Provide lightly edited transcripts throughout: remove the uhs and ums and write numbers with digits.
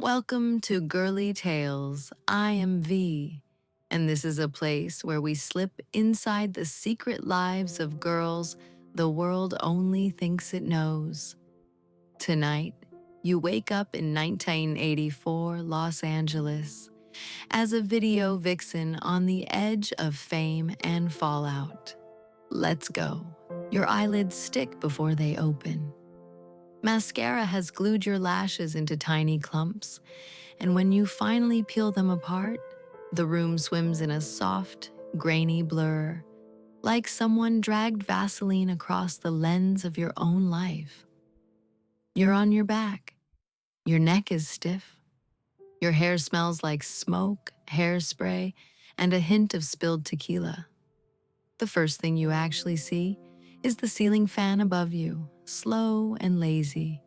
Welcome to Girly Tales. I am V, and this is a place where we slip inside the secret lives of girls the world only thinks it knows. Tonight, you wake up in 1984 Los Angeles as a video vixen on the edge of fame and fallout. Let's go. Your eyelids stick before they open. Mascara has glued your lashes into tiny clumps, and when you finally peel them apart, the room swims in a soft, grainy blur, like someone dragged Vaseline across the lens of your own life. You're on your back. Your neck is stiff. Your hair smells like smoke, hairspray, and a hint of spilled tequila. The first thing you actually see is the ceiling fan above you, slow and lazy,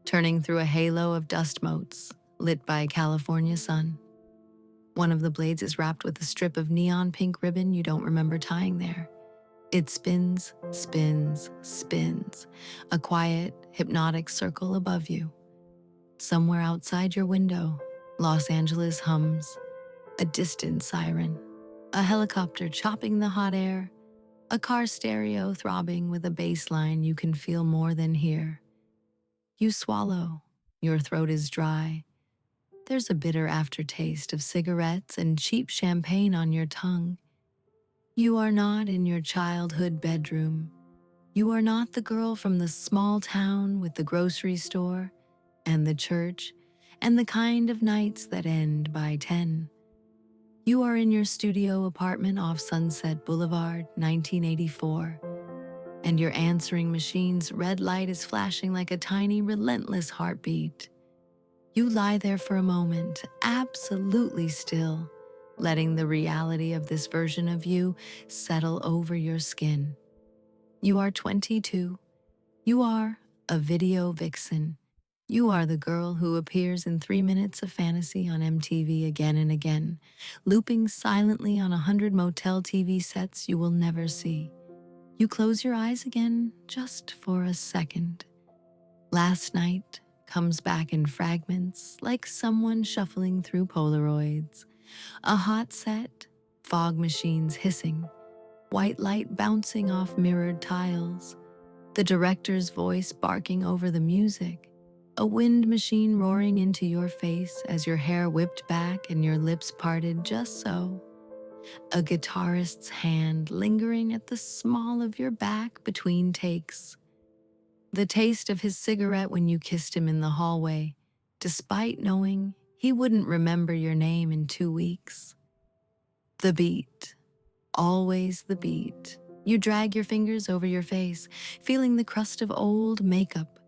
turning through a halo of dust motes lit by California sun. One of the blades is wrapped with a strip of neon pink ribbon you don't remember tying there. It spins, spins, spins, a quiet, hypnotic circle above you. Somewhere outside your window, Los Angeles hums, a distant siren, a helicopter chopping the hot air, a car stereo throbbing with a bass line you can feel more than hear. You swallow, your throat is dry. There's a bitter aftertaste of cigarettes and cheap champagne on your tongue. You are not in your childhood bedroom. You are not the girl from the small town with the grocery store and the church and the kind of nights that end by 10. You are in your studio apartment off Sunset Boulevard, 1984, and your answering machine's red light is flashing like a tiny, relentless heartbeat. You lie there for a moment, absolutely still, letting the reality of this version of you settle over your skin. You are 22. You are a video vixen. You are the girl who appears in 3 minutes of fantasy on MTV again and again, looping silently on 100 motel TV sets you will never see. You close your eyes again just for a second. Last night comes back in fragments, like someone shuffling through Polaroids. A hot set, fog machines hissing, white light bouncing off mirrored tiles, the director's voice barking over the music, a wind machine roaring into your face as your hair whipped back and your lips parted just so, a guitarist's hand lingering at the small of your back between takes, the taste of his cigarette when you kissed him in the hallway, despite knowing he wouldn't remember your name in 2 weeks. The beat, always the beat. You drag your fingers over your face, feeling the crust of old makeup.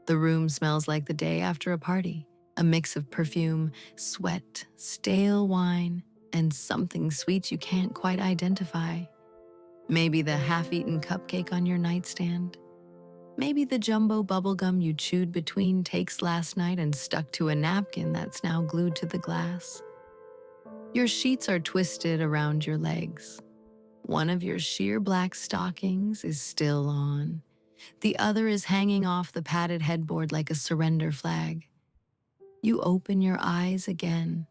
The room smells like the day after a party, a mix of perfume, sweat, stale wine, and something sweet you can't quite identify. Maybe the half-eaten cupcake on your nightstand. Maybe the jumbo bubblegum you chewed between takes last night and stuck to a napkin that's now glued to the glass. Your sheets are twisted around your legs. One of your sheer black stockings is still on. The other is hanging off the padded headboard like a surrender flag. You open your eyes again.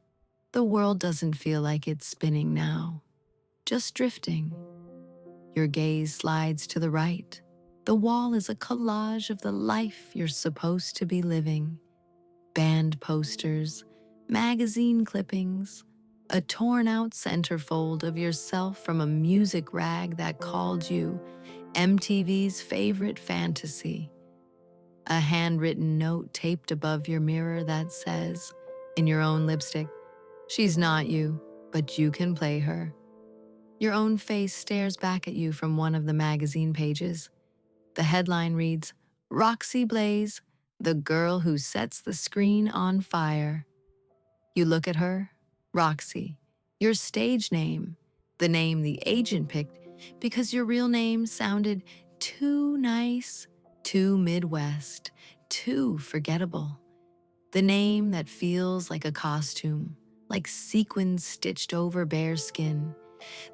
The world doesn't feel like it's spinning now, just drifting. Your gaze slides to the right. The wall is a collage of the life you're supposed to be living. Band posters, magazine clippings, a torn-out centerfold of yourself from a music rag that called you MTV's favorite fantasy. A handwritten note taped above your mirror that says, in your own lipstick, "She's not you, but you can play her." Your own face stares back at you from one of the magazine pages. The headline reads, "Roxy Blaze, the girl who sets the screen on fire." You look at her, Roxy, your stage name, the name the agent picked because your real name sounded too nice, too Midwest, too forgettable. The name that feels like a costume, like sequins stitched over bare skin.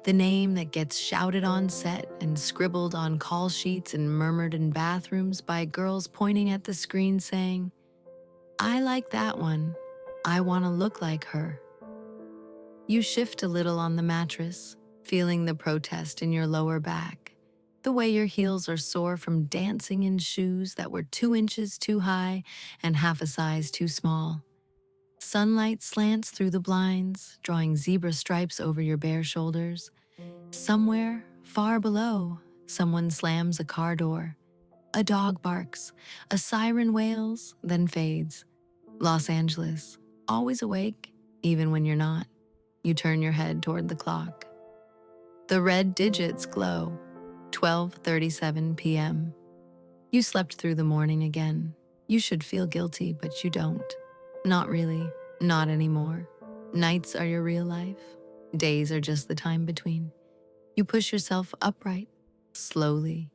The name that gets shouted on set and scribbled on call sheets and murmured in bathrooms by girls pointing at the screen saying, "I like that one." I want to look like her. You shift a little on the mattress, feeling the protest in your lower back, the way your heels are sore from dancing in shoes that were 2 inches too high and half a size too small. Sunlight slants through the blinds, drawing zebra stripes over your bare shoulders. Somewhere, far below, someone slams a car door. A dog barks, a siren wails, then fades. Los Angeles, always awake, even when you're not. You turn your head toward the clock. The red digits glow, 12:37 p.m. You slept through the morning again. You should feel guilty, but you don't. Not really, not anymore. Nights are your real life. Days are just the time between. You push yourself upright, slowly.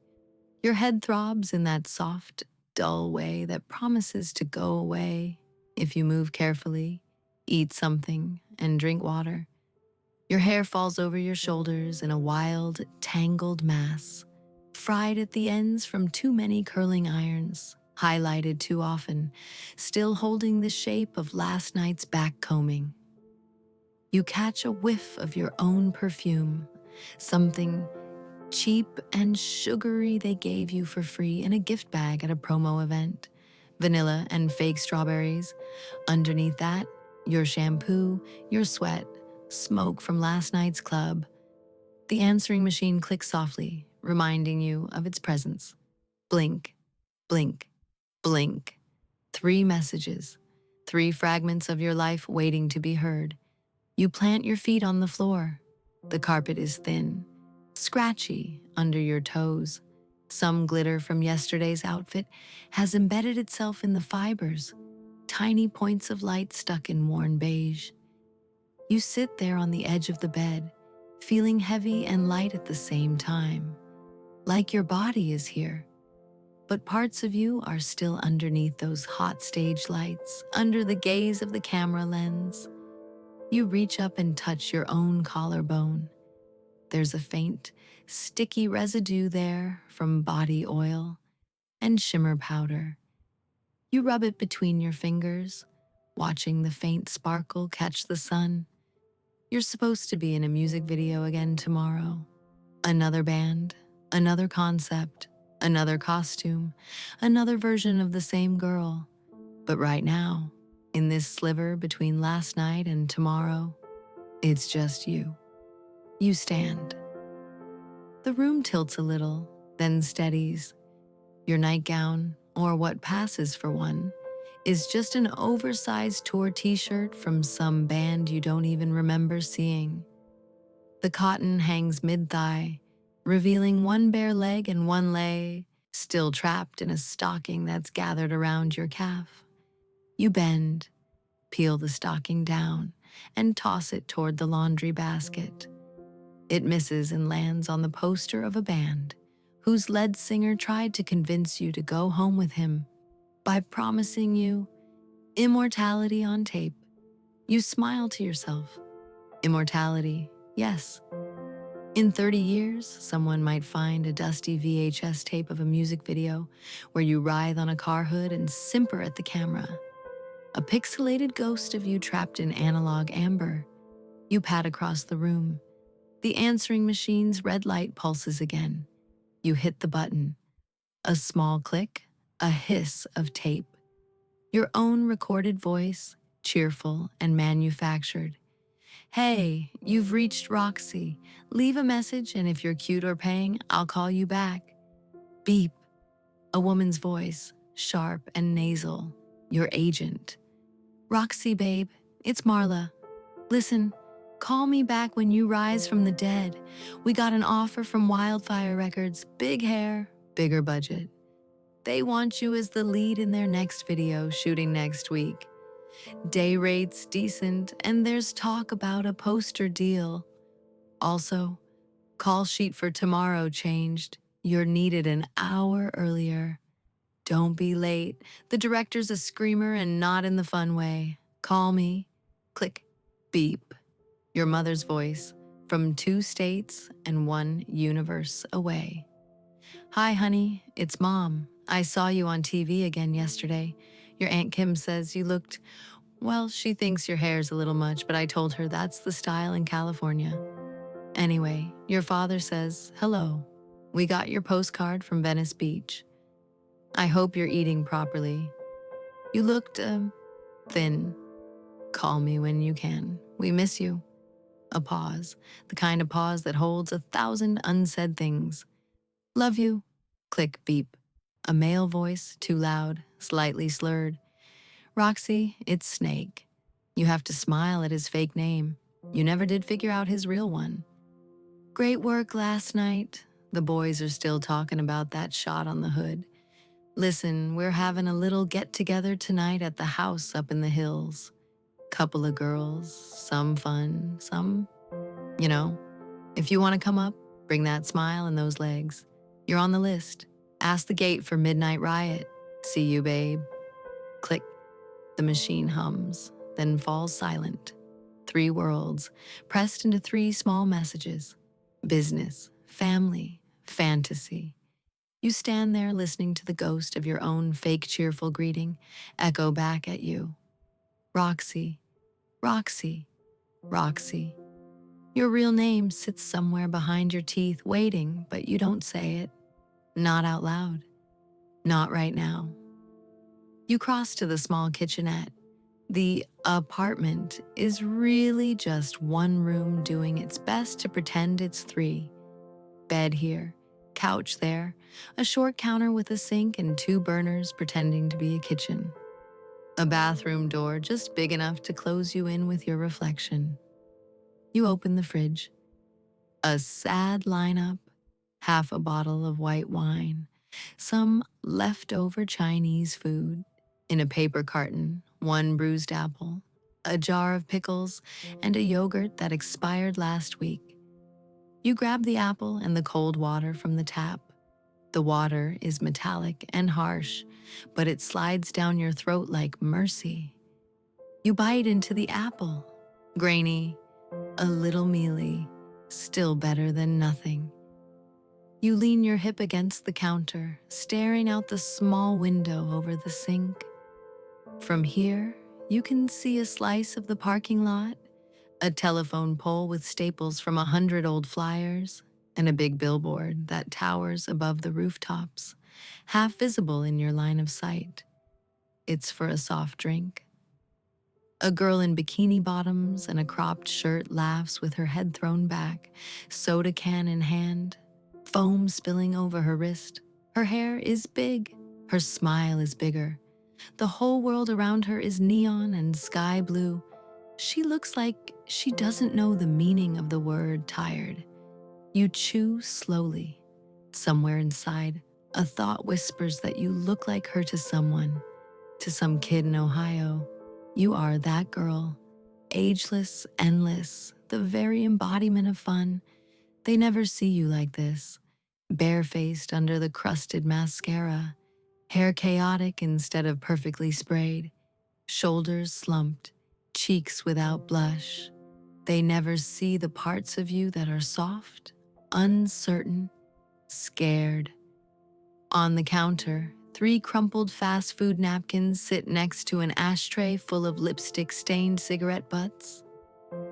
Your head throbs in that soft, dull way that promises to go away if you move carefully, eat something, and drink water. Your hair falls over your shoulders in a wild, tangled mass, fried at the ends from too many curling irons, highlighted too often, still holding the shape of last night's back combing. You catch a whiff of your own perfume, something cheap and sugary they gave you for free in a gift bag at a promo event. Vanilla and fake strawberries. Underneath that, your shampoo, your sweat, smoke from last night's club. The answering machine clicks softly, reminding you of its presence. Blink, blink, blink. 3 messages, 3 fragments of your life waiting to be heard. You plant your feet on the floor. The carpet is thin, scratchy under your toes. Some glitter from yesterday's outfit has embedded itself in the fibers, tiny points of light stuck in worn beige. You sit there on the edge of the bed, feeling heavy and light at the same time, like your body is here. But parts of you are still underneath those hot stage lights, under the gaze of the camera lens. You reach up and touch your own collarbone. There's a faint, sticky residue there from body oil and shimmer powder. You rub it between your fingers, watching the faint sparkle catch the sun. You're supposed to be in a music video again tomorrow. Another band, another concept, another costume, another version of the same girl. But right now, in this sliver between last night and tomorrow, it's just you. You stand. The room tilts a little, then steadies. Your nightgown, or what passes for one, is just an oversized tour t-shirt from some band you don't even remember seeing. The cotton hangs mid-thigh, revealing one bare leg and one leg, still trapped in a stocking that's gathered around your calf. You bend, peel the stocking down, and toss it toward the laundry basket. It misses and lands on the poster of a band whose lead singer tried to convince you to go home with him by promising you immortality on tape. You smile to yourself. Immortality, yes. In 30 years, someone might find a dusty VHS tape of a music video where you writhe on a car hood and simper at the camera. A pixelated ghost of you trapped in analog amber. You pat across the room. The answering machine's red light pulses again. You hit the button. A small click, a hiss of tape. Your own recorded voice, cheerful and manufactured. Hey, you've reached Roxy. Leave a message, and if you're cute or paying, I'll call you back. Beep. A woman's voice, sharp and nasal. Your agent. Roxy, babe, it's Marla. Listen, call me back when you rise from the dead. We got an offer from Wildfire Records. Big hair, bigger budget. They want you as the lead in their next video shooting next week. Day rate's decent, and there's talk about a poster deal. Also, call sheet for tomorrow changed. You're needed an hour earlier. Don't be late. The director's a screamer and not in the fun way. Call me. Click. Beep. Your mother's voice from 2 states and 1 universe away. Hi, honey. It's Mom. I saw you on TV again yesterday. Your Aunt Kim says you looked Well, she thinks your hair's a little much, but I told her that's the style in California. Anyway, your father says, hello. We got your postcard from Venice Beach. I hope you're eating properly. You looked, thin. Call me when you can. We miss you. A pause, the kind of pause that holds 1,000 unsaid things. Love you. Click beep. A male voice, too loud, slightly slurred. Roxy, it's Snake. You have to smile at his fake name. You never did figure out his real one. Great work last night. The boys are still talking about that shot on the hood. Listen, we're having a little get-together tonight at the house up in the hills. Couple of girls, some fun, some, you know. If you want to come up, bring that smile and those legs. You're on the list. Ask the gate for Midnight Riot. See you, babe. Click. The machine hums, then falls silent. 3 worlds, pressed into 3 small messages. Business, family, fantasy. You stand there listening to the ghost of your own fake cheerful greeting echo back at you. Roxy, Roxy, Roxy. Your real name sits somewhere behind your teeth waiting, but you don't say it. Not out loud. Not right now. You cross to the small kitchenette. The apartment is really just 1 room doing its best to pretend it's 3. Bed here, couch there, a short counter with a sink and 2 burners pretending to be a kitchen. A bathroom door just big enough to close you in with your reflection. You open the fridge. A sad lineup, half a bottle of white wine, some leftover Chinese food, in a paper carton, 1 bruised apple, a jar of pickles, and a yogurt that expired last week. You grab the apple and the cold water from the tap. The water is metallic and harsh, but it slides down your throat like mercy. You bite into the apple. Grainy, a little mealy, still better than nothing. You lean your hip against the counter, staring out the small window over the sink. From here, you can see a slice of the parking lot, a telephone pole with staples from 100 old flyers, and a big billboard that towers above the rooftops, half visible in your line of sight. It's for a soft drink. A girl in bikini bottoms and a cropped shirt laughs with her head thrown back, soda can in hand, foam spilling over her wrist. Her hair is big. Her smile is bigger. The whole world around her is neon and sky blue. She looks like she doesn't know the meaning of the word tired. You chew slowly. Somewhere inside, a thought whispers that you look like her to someone, to some kid in Ohio. You are that girl, ageless, endless, the very embodiment of fun. They never see you like this, barefaced under the crusted mascara, hair chaotic instead of perfectly sprayed, shoulders slumped, cheeks without blush. They never see the parts of you that are soft, uncertain, scared. On the counter, 3 crumpled fast food napkins sit next to an ashtray full of lipstick-stained cigarette butts.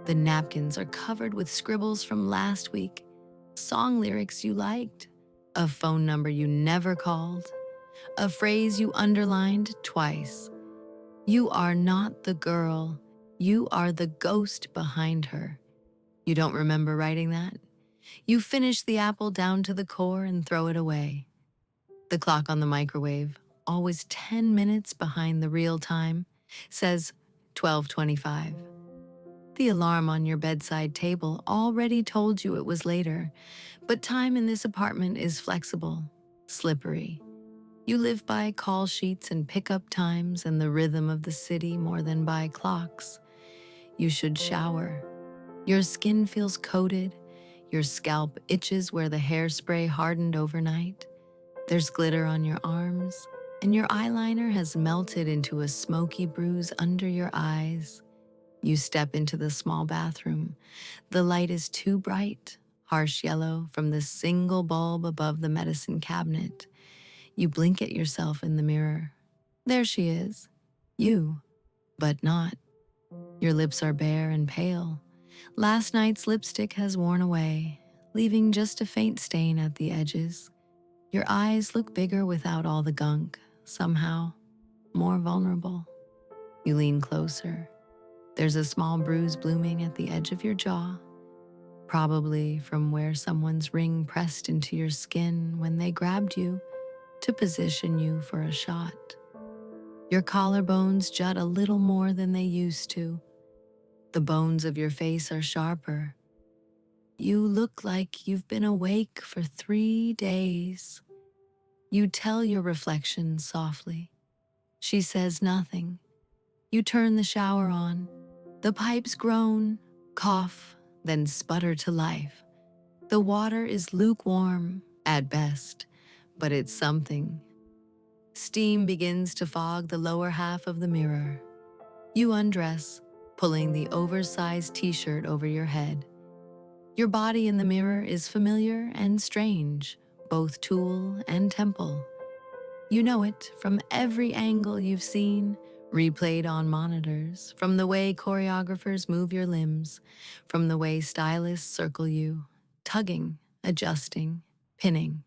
The napkins are covered with scribbles from last week, song lyrics you liked, a phone number you never called, a phrase you underlined twice. You are not the girl. You are the ghost behind her. You don't remember writing that? You finish the apple down to the core and throw it away. The clock on the microwave, always 10 minutes behind the real time, says 12:25. The alarm on your bedside table already told you it was later, but time in this apartment is flexible, slippery. You live by call sheets and pickup times and the rhythm of the city more than by clocks. You should shower. Your skin feels coated. Your scalp itches where the hairspray hardened overnight. There's glitter on your arms, and your eyeliner has melted into a smoky bruise under your eyes. You step into the small bathroom. The light is too bright, harsh yellow from the single bulb above the medicine cabinet. You blink at yourself in the mirror. There she is. You. but not. Your lips are bare and pale. Last night's lipstick has worn away, leaving just a faint stain at the edges. Your eyes look bigger without all the gunk, somehow more vulnerable. You lean closer. There's a small bruise blooming at the edge of your jaw, probably from where someone's ring pressed into your skin when they grabbed you to position you for a shot. Your collarbones jut a little more than they used to. The bones of your face are sharper. You look like you've been awake for 3 days. You tell your reflection softly. She says nothing. You turn the shower on. The pipes groan, cough, then sputter to life. The water is lukewarm at best, but it's something. Steam begins to fog the lower half of the mirror. You undress, pulling the oversized t-shirt over your head. Your body in the mirror is familiar and strange, both tool and temple. You know it from every angle you've seen, replayed on monitors, from the way choreographers move your limbs, from the way stylists circle you, tugging, adjusting, pinning.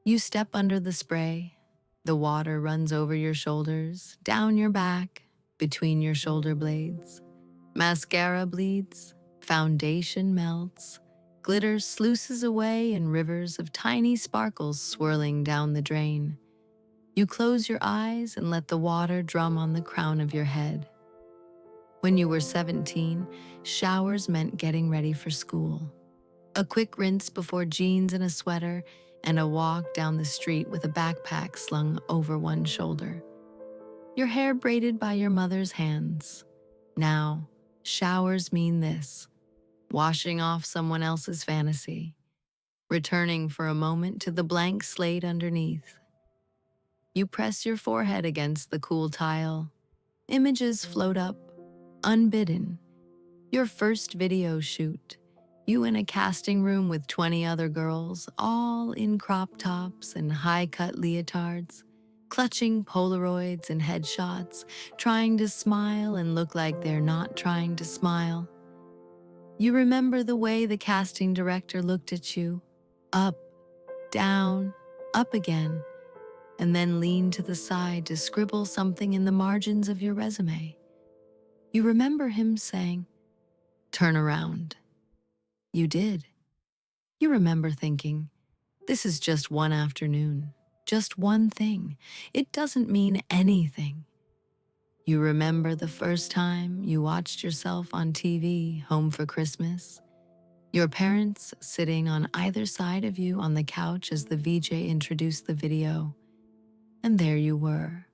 You step under the spray. The water runs over your shoulders, down your back, between your shoulder blades. Mascara bleeds, foundation melts, glitter sluices away in rivers of tiny sparkles swirling down the drain. You close your eyes and let the water drum on the crown of your head. When you were 17, showers meant getting ready for school. A quick rinse before jeans and a sweater, and a walk down the street with a backpack slung over one shoulder. Your hair braided by your mother's hands. Now, showers mean this: washing off someone else's fantasy, returning for a moment to the blank slate underneath. You press your forehead against the cool tile. Images float up, unbidden. Your first video shoot. You in a casting room with 20 other girls, all in crop tops and high-cut leotards, clutching Polaroids and headshots, trying to smile and look like they're not trying to smile. You remember the way the casting director looked at you, up, down, up again, and then leaned to the side to scribble something in the margins of your resume. You remember him saying, "Turn around." You did. You remember thinking, this is just one afternoon, just one thing. It doesn't mean anything. You remember the first time you watched yourself on TV, Home for Christmas? Your parents sitting on either side of you on the couch as the VJ introduced the video. And there you were,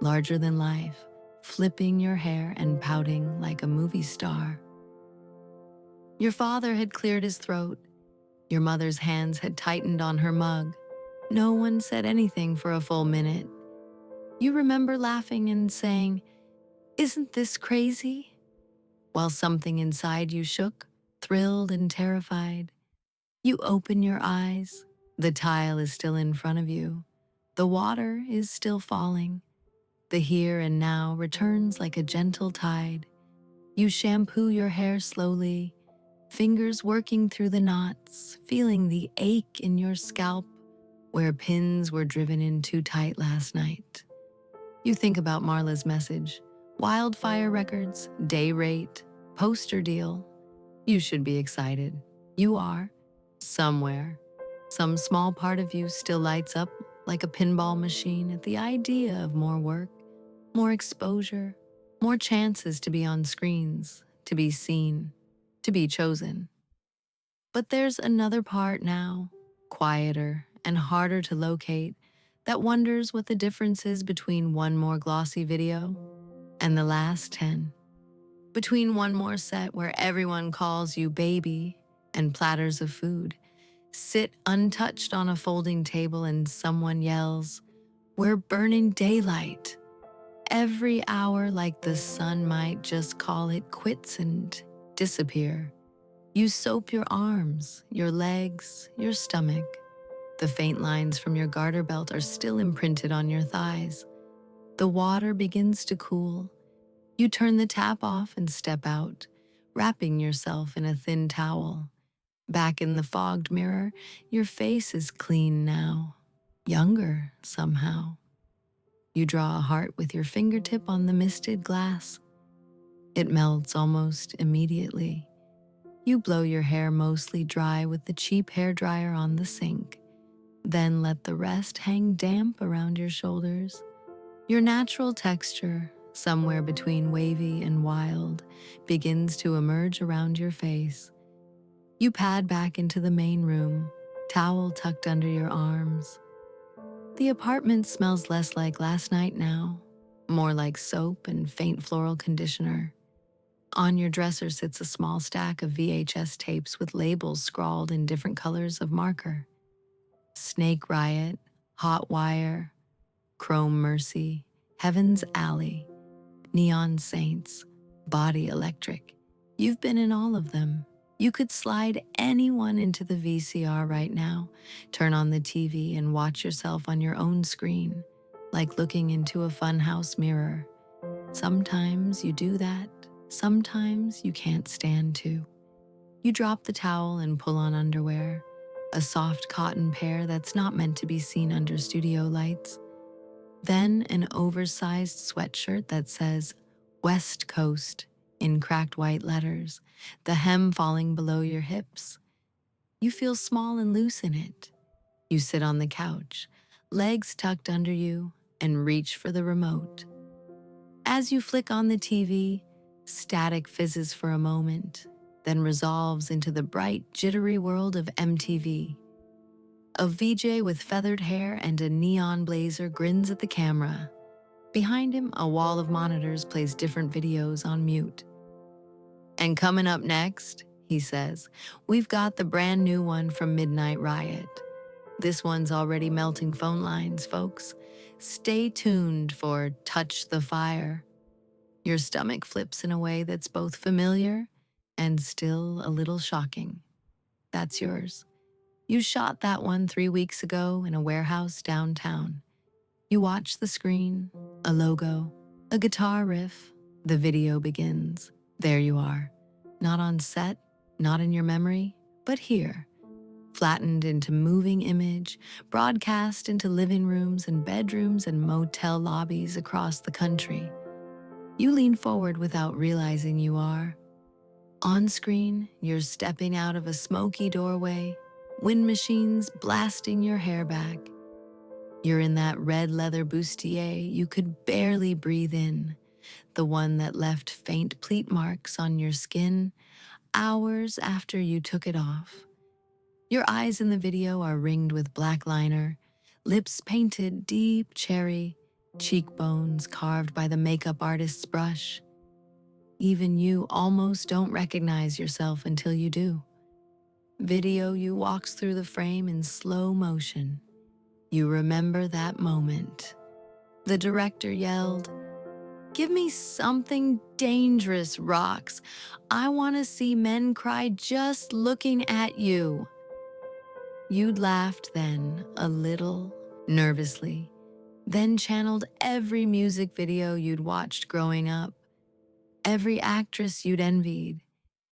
larger than life, flipping your hair and pouting like a movie star. Your father had cleared his throat. Your mother's hands had tightened on her mug. No one said anything for a full minute. You remember laughing and saying, "Isn't this crazy?" While something inside you shook, thrilled and terrified. You open your eyes. The tile is still in front of you. The water is still falling. The here and now returns like a gentle tide. You shampoo your hair slowly, fingers working through the knots, feeling the ache in your scalp where pins were driven in too tight last night. You think about Marla's message: Wildfire Records, day rate, poster deal. You should be excited. You are. Somewhere. Some small part of you still lights up like a pinball machine at the idea of more work, more exposure, more chances to be on screens, to be seen, to be chosen. But there's another part now, quieter and harder to locate, that wonders what the difference is between one more glossy video and the last 10. Between one more set where everyone calls you baby and platters of food sit untouched on a folding table and someone yells, "We're burning daylight." Every hour, like the sun might just call it quits and disappear. You soap your arms, your legs, your stomach. The faint lines from your garter belt are still imprinted on your thighs. The water begins to cool. You turn the tap off and step out, wrapping yourself in a thin towel. Back in the fogged mirror, your face is clean now, younger somehow. You draw a heart with your fingertip on the misted glass. It melts almost immediately. You blow your hair mostly dry with the cheap hairdryer on the sink, then let the rest hang damp around your shoulders. Your natural texture, somewhere between wavy and wild, begins to emerge around your face. You pad back into the main room, towel tucked under your arms. The apartment smells less like last night now, more like soap and faint floral conditioner. On your dresser sits a small stack of VHS tapes with labels scrawled in different colors of marker. Snake Riot, Hot Wire, Chrome Mercy, Heaven's Alley, Neon Saints, Body Electric. You've been in all of them. You could slide anyone into the VCR right now, turn on the TV and watch yourself on your own screen, like looking into a funhouse mirror. Sometimes you do that, sometimes you can't stand to. You drop the towel and pull on underwear, a soft cotton pair that's not meant to be seen under studio lights. Then an oversized sweatshirt that says West Coast in cracked white letters, the hem falling below your hips. You feel small and loose in it. You sit on the couch, legs tucked under you, and reach for the remote. As you flick on the TV, static fizzes for a moment, then resolves into the bright, jittery world of MTV. A VJ with feathered hair and a neon blazer grins at the camera. Behind him, a wall of monitors plays different videos on mute. And coming up next, he says, we've got the brand new one from Midnight Riot. This one's already melting phone lines, folks. Stay tuned for Touch the Fire. Your stomach flips in a way that's both familiar and still a little shocking. That's yours. You shot that one 3 weeks ago in a warehouse downtown. You watch the screen, a logo, a guitar riff. The video begins. There you are. Not on set, not in your memory, but here. Flattened into moving image, broadcast into living rooms and bedrooms and motel lobbies across the country. You lean forward without realizing you are. On screen, you're stepping out of a smoky doorway, wind machines blasting your hair back. You're in that red leather bustier you could barely breathe in, the one that left faint pleat marks on your skin hours after you took it off. Your eyes in the video are ringed with black liner, lips painted deep cherry, cheekbones carved by the makeup artist's brush. Even you almost don't recognize yourself until you do. Video you walks through the frame in slow motion. You remember that moment. The director yelled, "Give me something dangerous, Rocks. I want to see men cry just looking at you." You'd laughed then, a little, nervously, then channeled every music video you'd watched growing up, every actress you'd envied,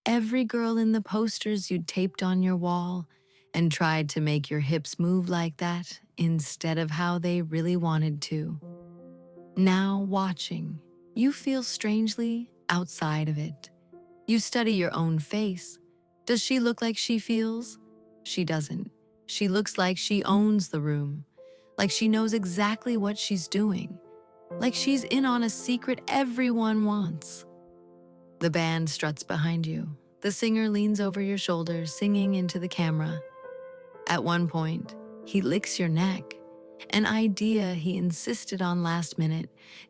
every girl in the posters you'd taped on your wall, and tried to make your hips move like that instead of how they really wanted to. Now watching, you feel strangely outside of it. You study your own face. Does she look like she feels? She doesn't. She looks like she owns the room, like she knows exactly what she's doing, like she's in on a secret everyone wants. The band struts behind you. The singer leans over your shoulder, singing into the camera. At one point, he licks your neck, an idea he insisted on last minute,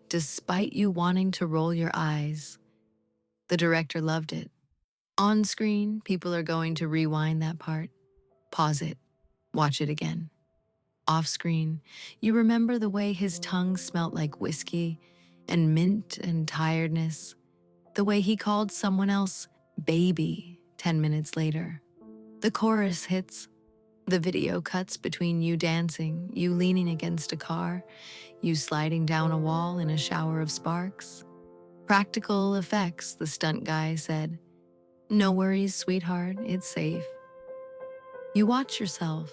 despite you wanting to roll your eyes. The director loved it. On screen, people are going to rewind that part. Pause it. Watch it again. Off screen, you remember the way his tongue smelt like whiskey and mint and tiredness, the way he called someone else baby 10 minutes later. The chorus hits. The video cuts between you dancing, you leaning against a car, you sliding down a wall in a shower of sparks. Practical effects, the stunt guy said. No worries, sweetheart, it's safe. You watch yourself.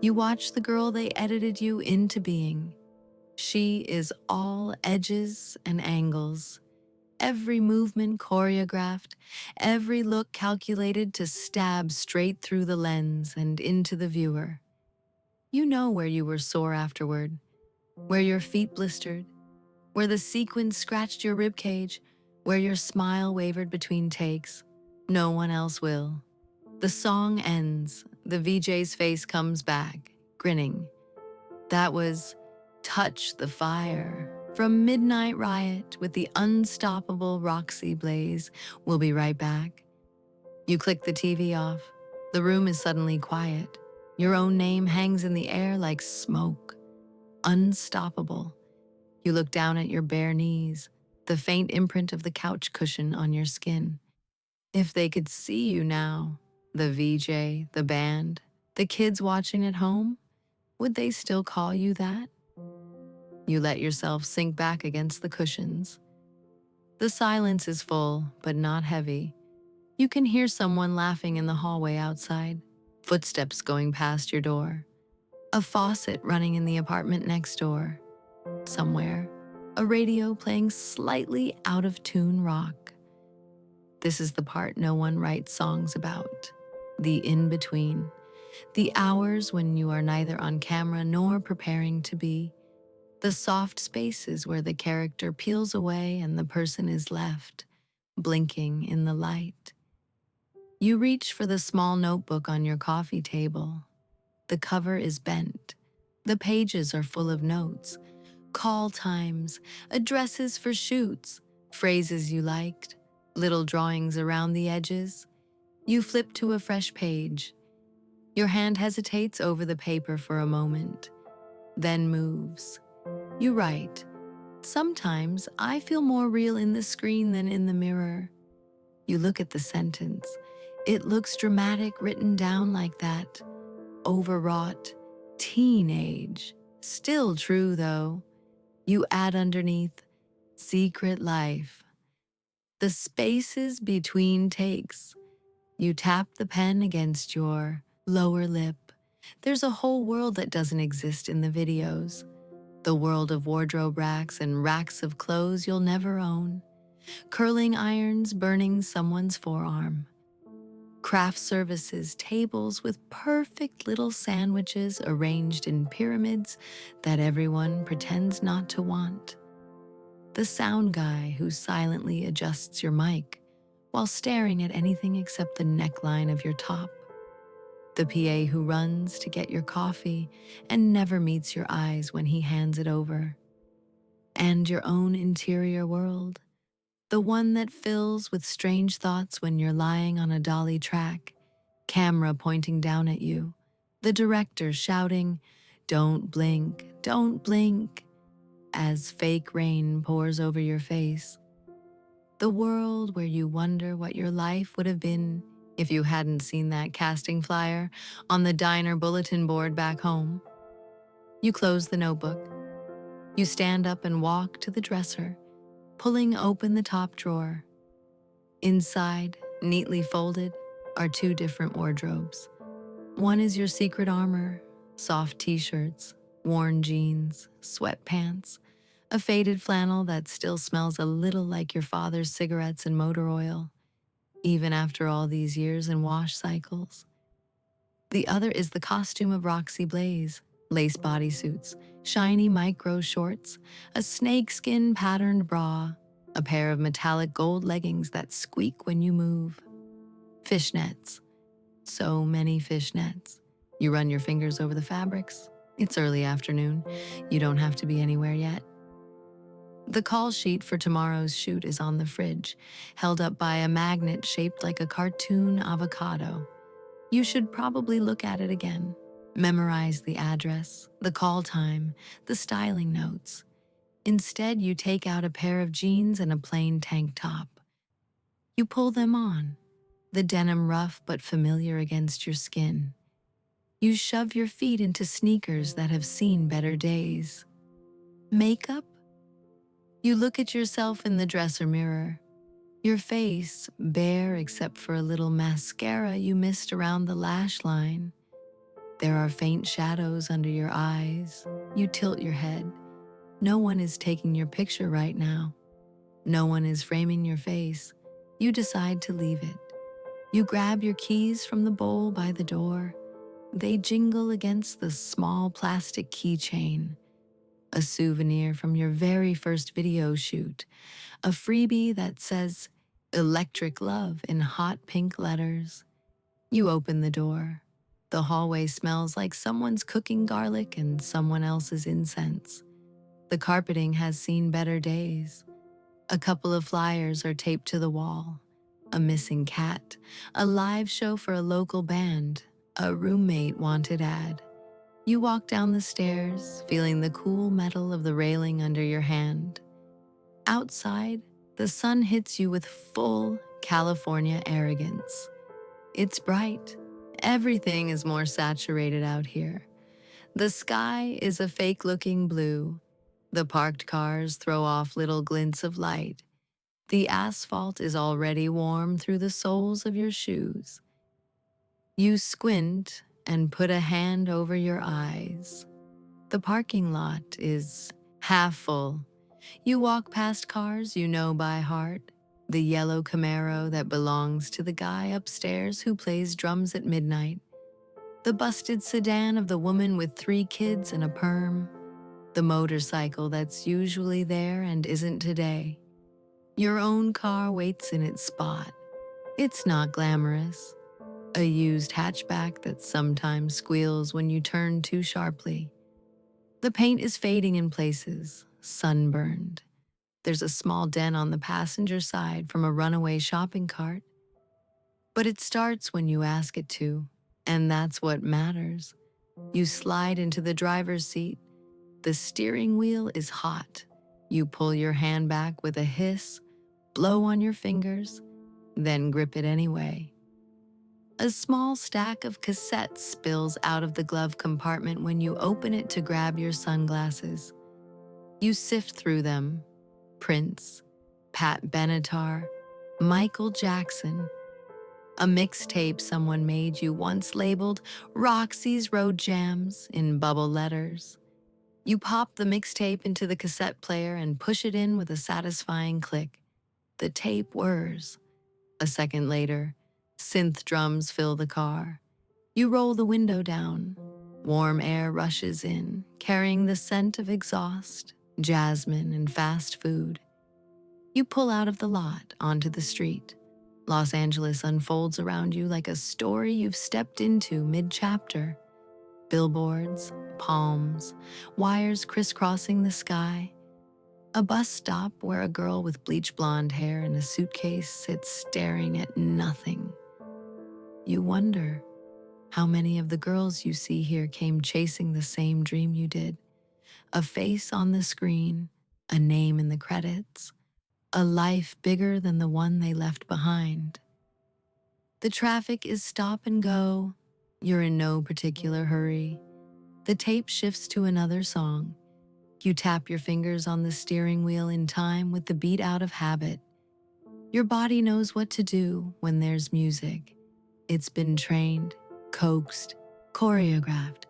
You watch the girl they edited you into being. She is all edges and angles, every movement choreographed, every look calculated to stab straight through the lens and into the viewer. You know where you were sore afterward, where your feet blistered, where the sequins scratched your ribcage, where your smile wavered between takes. No one else will. The song ends, the VJ's face comes back, grinning. That was Touch the Fire from Midnight Riot with the unstoppable Roxy Blaze. We'll be right back. You click the TV off. The room is suddenly quiet. Your own name hangs in the air like smoke. Unstoppable. You look down at your bare knees, the faint imprint of the couch cushion on your skin. If they could see you now, the VJ, the band, the kids watching at home, would they still call you that? You let yourself sink back against the cushions. The silence is full, but not heavy. You can hear someone laughing in the hallway outside, footsteps going past your door, a faucet running in the apartment next door. Somewhere, a radio playing slightly out of tune rock. This is the part no one writes songs about. The in-between. The hours when you are neither on camera nor preparing to be. The soft spaces where the character peels away and the person is left, blinking in the light. You reach for the small notebook on your coffee table. The cover is bent. The pages are full of notes, call times, addresses for shoots, phrases you liked, little drawings around the edges. You flip to a fresh page. Your hand hesitates over the paper for a moment, then moves. You write, "Sometimes I feel more real in the screen than in the mirror." You look at the sentence. It looks dramatic, written down like that. Overwrought, teenage. Still true, though. You add underneath, secret life. The spaces between takes. You tap the pen against your lower lip. There's a whole world that doesn't exist in the videos. The world of wardrobe racks and racks of clothes you'll never own. Curling irons burning someone's forearm. Craft services tables with perfect little sandwiches arranged in pyramids that everyone pretends not to want. The sound guy who silently adjusts your mic while staring at anything except the neckline of your top. The PA who runs to get your coffee and never meets your eyes when he hands it over. And your own interior world, the one that fills with strange thoughts when you're lying on a dolly track, camera pointing down at you, the director shouting, "Don't blink, don't blink," as fake rain pours over your face. The world where you wonder what your life would have been if you hadn't seen that casting flyer on the diner bulletin board back home. You close the notebook. You stand up and walk to the dresser, pulling open the top drawer. Inside, neatly folded, are two different wardrobes. One is your secret armor, soft t-shirts, worn jeans, sweatpants, a faded flannel that still smells a little like your father's cigarettes and motor oil, even after all these years and wash cycles. The other is the costume of Roxy Blaze, lace bodysuits, shiny micro shorts, a snakeskin patterned bra, a pair of metallic gold leggings that squeak when you move. Fishnets. So many fishnets. You run your fingers over the fabrics. It's early afternoon. You don't have to be anywhere yet. The call sheet for tomorrow's shoot is on the fridge, held up by a magnet shaped like a cartoon avocado. You should probably look at it again. Memorize the address, the call time, the styling notes. Instead, you take out a pair of jeans and a plain tank top. You pull them on, the denim rough but familiar against your skin. You shove your feet into sneakers that have seen better days. Makeup? You look at yourself in the dresser mirror, your face bare except for a little mascara you missed around the lash line. There are faint shadows under your eyes. You tilt your head. No one is taking your picture right now. No one is framing your face. You decide to leave it. You grab your keys from the bowl by the door. They jingle against the small plastic keychain, a souvenir from your very first video shoot, a freebie that says "Electric Love" in hot pink letters. You open the door. The hallway smells like someone's cooking garlic and someone else's incense. The carpeting has seen better days. A couple of flyers are taped to the wall. A missing cat, a live show for a local band, a roommate wanted ad. You walk down the stairs, feeling the cool metal of the railing under your hand. Outside, the sun hits you with full California arrogance. It's bright. Everything is more saturated out here. The sky is a fake-looking blue. The parked cars throw off little glints of light. The asphalt is already warm through the soles of your shoes. You squint and put a hand over your eyes. The parking lot is half full. You walk past cars you know by heart. The yellow Camaro that belongs to the guy upstairs who plays drums at midnight. The busted sedan of the woman with 3 kids and a perm. The motorcycle that's usually there and isn't today. Your own car waits in its spot. It's not glamorous. A used hatchback that sometimes squeals when you turn too sharply. The paint is fading in places, sunburned. There's a small dent on the passenger side from a runaway shopping cart. But it starts when you ask it to, and that's what matters. You slide into the driver's seat. The steering wheel is hot. You pull your hand back with a hiss, blow on your fingers, then grip it anyway. A small stack of cassettes spills out of the glove compartment when you open it to grab your sunglasses. You sift through them. Prince, Pat Benatar, Michael Jackson. A mixtape someone made you once labeled Roxy's Road Jams in bubble letters. You pop the mixtape into the cassette player and push it in with a satisfying click. The tape whirs. A second later, synth drums fill the car. You roll the window down. Warm air rushes in, carrying the scent of exhaust, jasmine, and fast food. You pull out of the lot onto the street. Los Angeles unfolds around you like a story you've stepped into mid-chapter. Billboards, palms, wires crisscrossing the sky. A bus stop where a girl with bleach blonde hair and a suitcase sits staring at nothing. You wonder how many of the girls you see here came chasing the same dream you did. A face on the screen, a name in the credits, a life bigger than the one they left behind. The traffic is stop and go. You're in no particular hurry. The tape shifts to another song. You tap your fingers on the steering wheel in time with the beat out of habit. Your body knows what to do when there's music. It's been trained, coaxed, choreographed.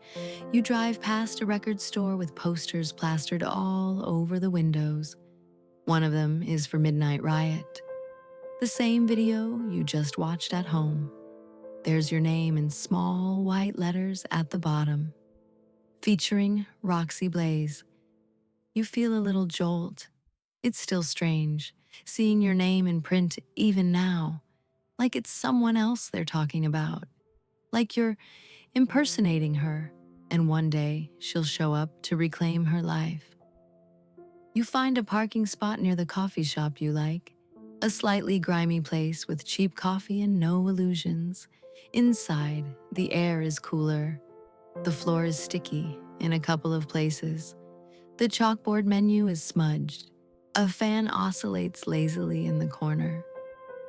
You drive past a record store with posters plastered all over the windows. One of them is for Midnight Riot. The same video you just watched at home. There's your name in small white letters at the bottom. Featuring Roxy Blaze. You feel a little jolt. It's still strange, seeing your name in print even now, like it's someone else they're talking about, like you're impersonating her, and one day she'll show up to reclaim her life. You find a parking spot near the coffee shop you like, a slightly grimy place with cheap coffee and no illusions. Inside, the air is cooler. The floor is sticky in a couple of places. The chalkboard menu is smudged. A fan oscillates lazily in the corner.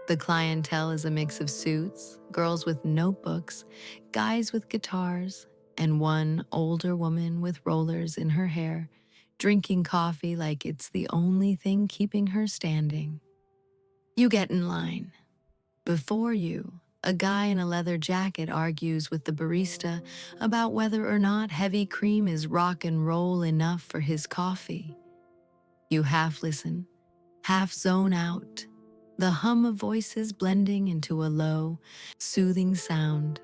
The clientele is a mix of suits, girls with notebooks, guys with guitars, and one older woman with rollers in her hair, drinking coffee like it's the only thing keeping her standing. You get in line. Before you, a guy in a leather jacket argues with the barista about whether or not heavy cream is rock and roll enough for his coffee. You half listen, half zone out, the hum of voices blending into a low, soothing sound.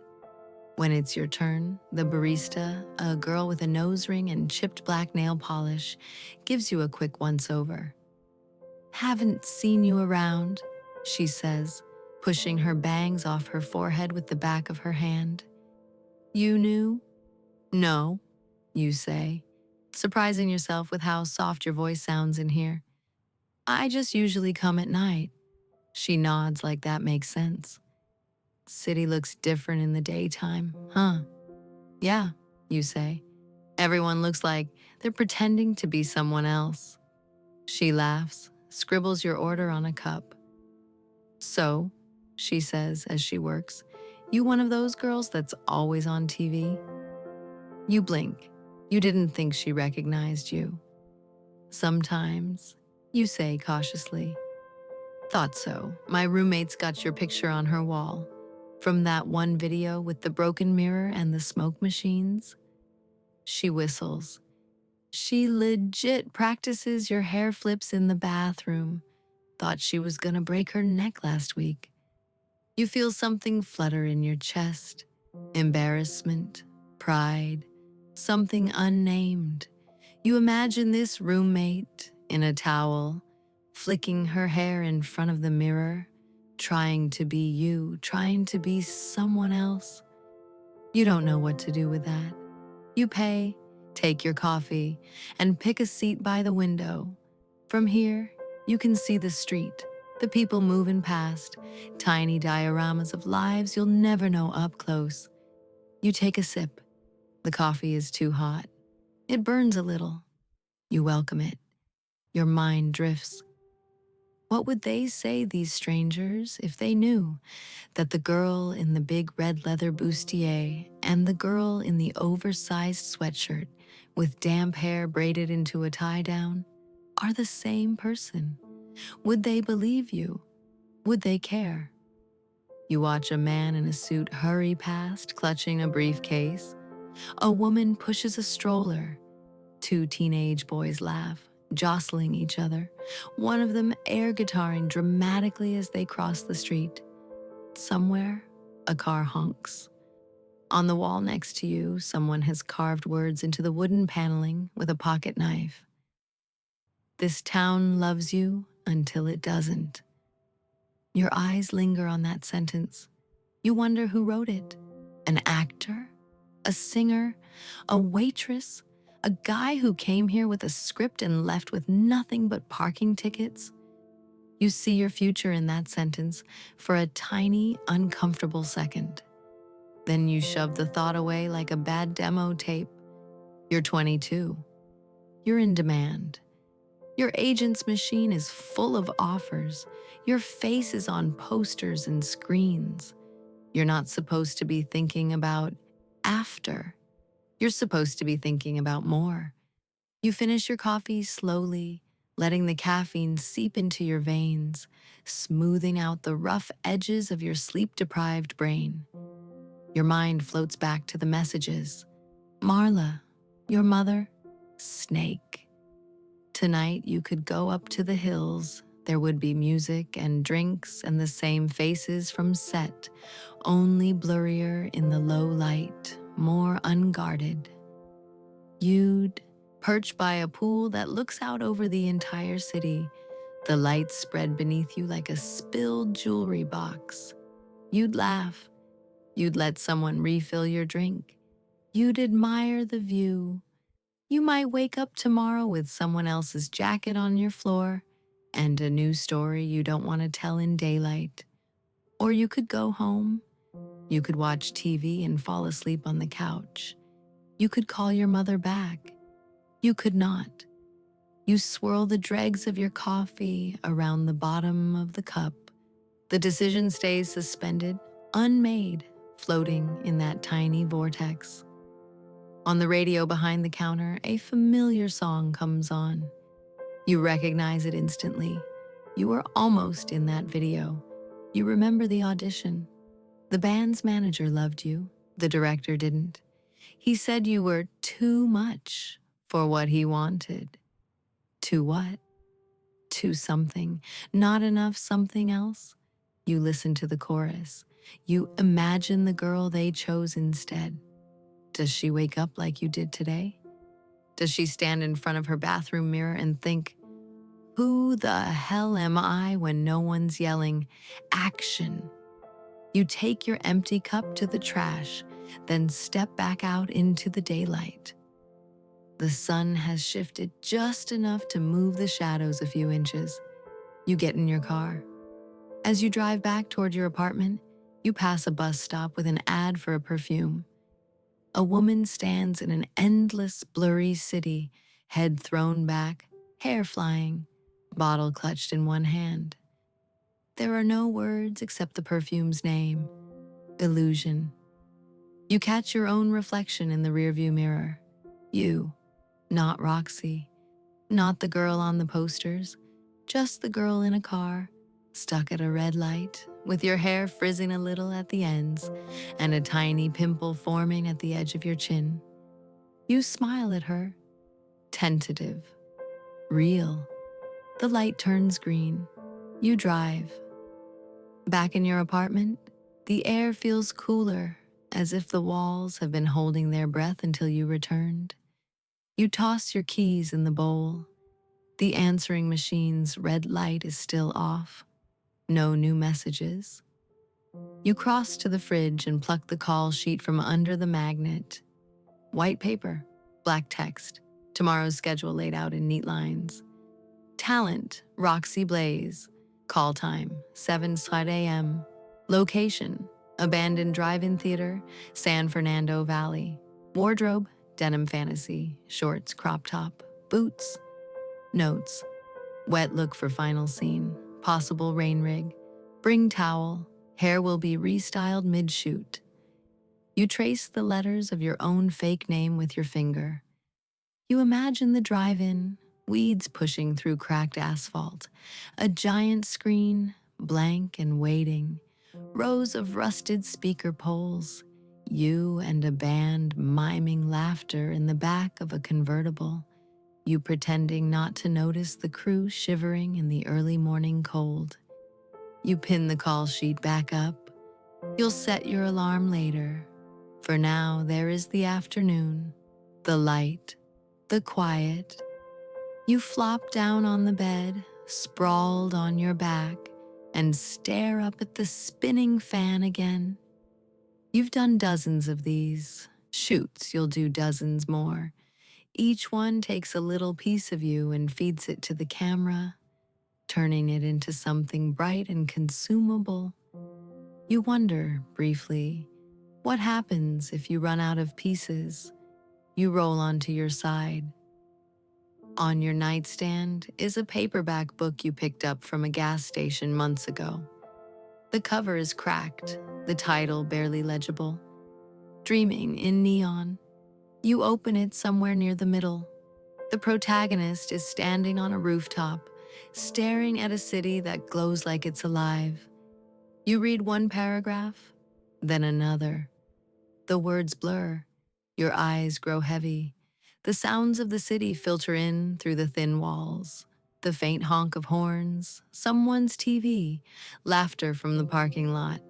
When it's your turn, the barista, a girl with a nose ring and chipped black nail polish, gives you a quick once-over. "Haven't seen you around," she says, pushing her bangs off her forehead with the back of her hand. "You knew?" "No," you say, surprising yourself with how soft your voice sounds in here. "I just usually come at night." She nods like that makes sense. "City looks different in the daytime, huh?" "Yeah," you say. "Everyone looks like they're pretending to be someone else." She laughs, scribbles your order on a cup. "So," she says as she works, "you one of those girls that's always on TV?" You blink. You didn't think she recognized you. "Sometimes," you say cautiously. "Thought so. My roommate's got your picture on her wall. From that one video with the broken mirror and the smoke machines." She whistles. "She legit practices your hair flips in the bathroom. Thought she was gonna break her neck last week." You feel something flutter in your chest. Embarrassment, pride, something unnamed. You imagine this roommate in a towel, flicking her hair in front of the mirror, trying to be you, trying to be someone else. You don't know what to do with that. You pay, take your coffee, and pick a seat by the window. From here, you can see the street, the people moving past, tiny dioramas of lives you'll never know up close. You take a sip. The coffee is too hot. It burns a little. You welcome it. Your mind drifts. What would they say, these strangers, if they knew that the girl in the big red leather bustier and the girl in the oversized sweatshirt with damp hair braided into a tie-down are the same person? Would they believe you? Would they care? You watch a man in a suit hurry past, clutching a briefcase. A woman pushes a stroller. Two teenage boys laugh, jostling each other, one of them air guitaring dramatically as they cross the street. Somewhere, a car honks. On the wall next to you, someone has carved words into the wooden paneling with a pocket knife. "This town loves you until it doesn't." Your eyes linger on that sentence. You wonder who wrote it. An actor? A singer? A waitress? A guy who came here with a script and left with nothing but parking tickets? You see your future in that sentence for a tiny, uncomfortable second. Then you shove the thought away like a bad demo tape. You're 22. You're in demand. Your agent's machine is full of offers. Your face is on posters and screens. You're not supposed to be thinking about after. You're supposed to be thinking about more. You finish your coffee slowly, letting the caffeine seep into your veins, smoothing out the rough edges of your sleep-deprived brain. Your mind floats back to the messages. Marla, your mother, Snake. Tonight you could go up to the hills. There would be music and drinks and the same faces from set, only blurrier in the low light, more unguarded. You'd perch by a pool that looks out over the entire city, the lights spread beneath you like a spilled jewelry box. You'd laugh. You'd let someone refill your drink. You'd admire the view. You might wake up tomorrow with someone else's jacket on your floor and a new story you don't want to tell in daylight. Or you could go home. You could watch TV and fall asleep on the couch. You could call your mother back. You could not. You swirl the dregs of your coffee around the bottom of the cup. The decision stays suspended, unmade, floating in that tiny vortex. On the radio behind the counter, a familiar song comes on. You recognize it instantly. You were almost in that video. You remember the audition. The band's manager loved you. The director didn't. He said you were too much for what he wanted. To what? To something. Not enough something else? You listen to the chorus. You imagine the girl they chose instead. Does she wake up like you did today? Does she stand in front of her bathroom mirror and think, who the hell am I when no one's yelling, action? You take your empty cup to the trash, then step back out into the daylight. The sun has shifted just enough to move the shadows a few inches. You get in your car. As you drive back toward your apartment, you pass a bus stop with an ad for a perfume. A woman stands in an endless, blurry city, head thrown back, hair flying, bottle clutched in one hand. There are no words except the perfume's name, illusion. You catch your own reflection in the rearview mirror. You, not Roxy, not the girl on the posters, just the girl in a car, stuck at a red light, with your hair frizzing a little at the ends and a tiny pimple forming at the edge of your chin. You smile at her, tentative, real. The light turns green. You drive. Back in your apartment, the air feels cooler, as if the walls have been holding their breath until you returned. You toss your keys in the bowl. The answering machine's red light is still off. No new messages. You cross to the fridge and pluck the call sheet from under the magnet. White paper, black text, tomorrow's schedule laid out in neat lines. Talent, Roxy Blaze. Call time, 7 a.m. Location, abandoned drive-in theater, San Fernando Valley. Wardrobe, denim fantasy, shorts, crop top, boots. Notes, wet look for final scene, possible rain rig. Bring towel, hair will be restyled mid-shoot. You trace the letters of your own fake name with your finger. You imagine the drive-in, weeds pushing through cracked asphalt, a giant screen, blank and waiting, rows of rusted speaker poles, you and a band miming laughter in the back of a convertible, you pretending not to notice the crew shivering in the early morning cold. You pin the call sheet back up. You'll set your alarm later. For now, there is the afternoon, the light, the quiet. You flop down on the bed, sprawled on your back, and stare up at the spinning fan again. You've done dozens of these. Shoots, you'll do dozens more. Each one takes a little piece of you and feeds it to the camera, turning it into something bright and consumable. You wonder, briefly, what happens if you run out of pieces? You roll onto your side. On your nightstand is a paperback book you picked up from a gas station months ago. The cover is cracked, the title barely legible. Dreaming in neon. You open it somewhere near the middle. The protagonist is standing on a rooftop, staring at a city that glows like it's alive. You read one paragraph, then another. The words blur. Your eyes grow heavy. The sounds of the city filter in through the thin walls. The faint honk of horns, someone's TV, laughter from the parking lot.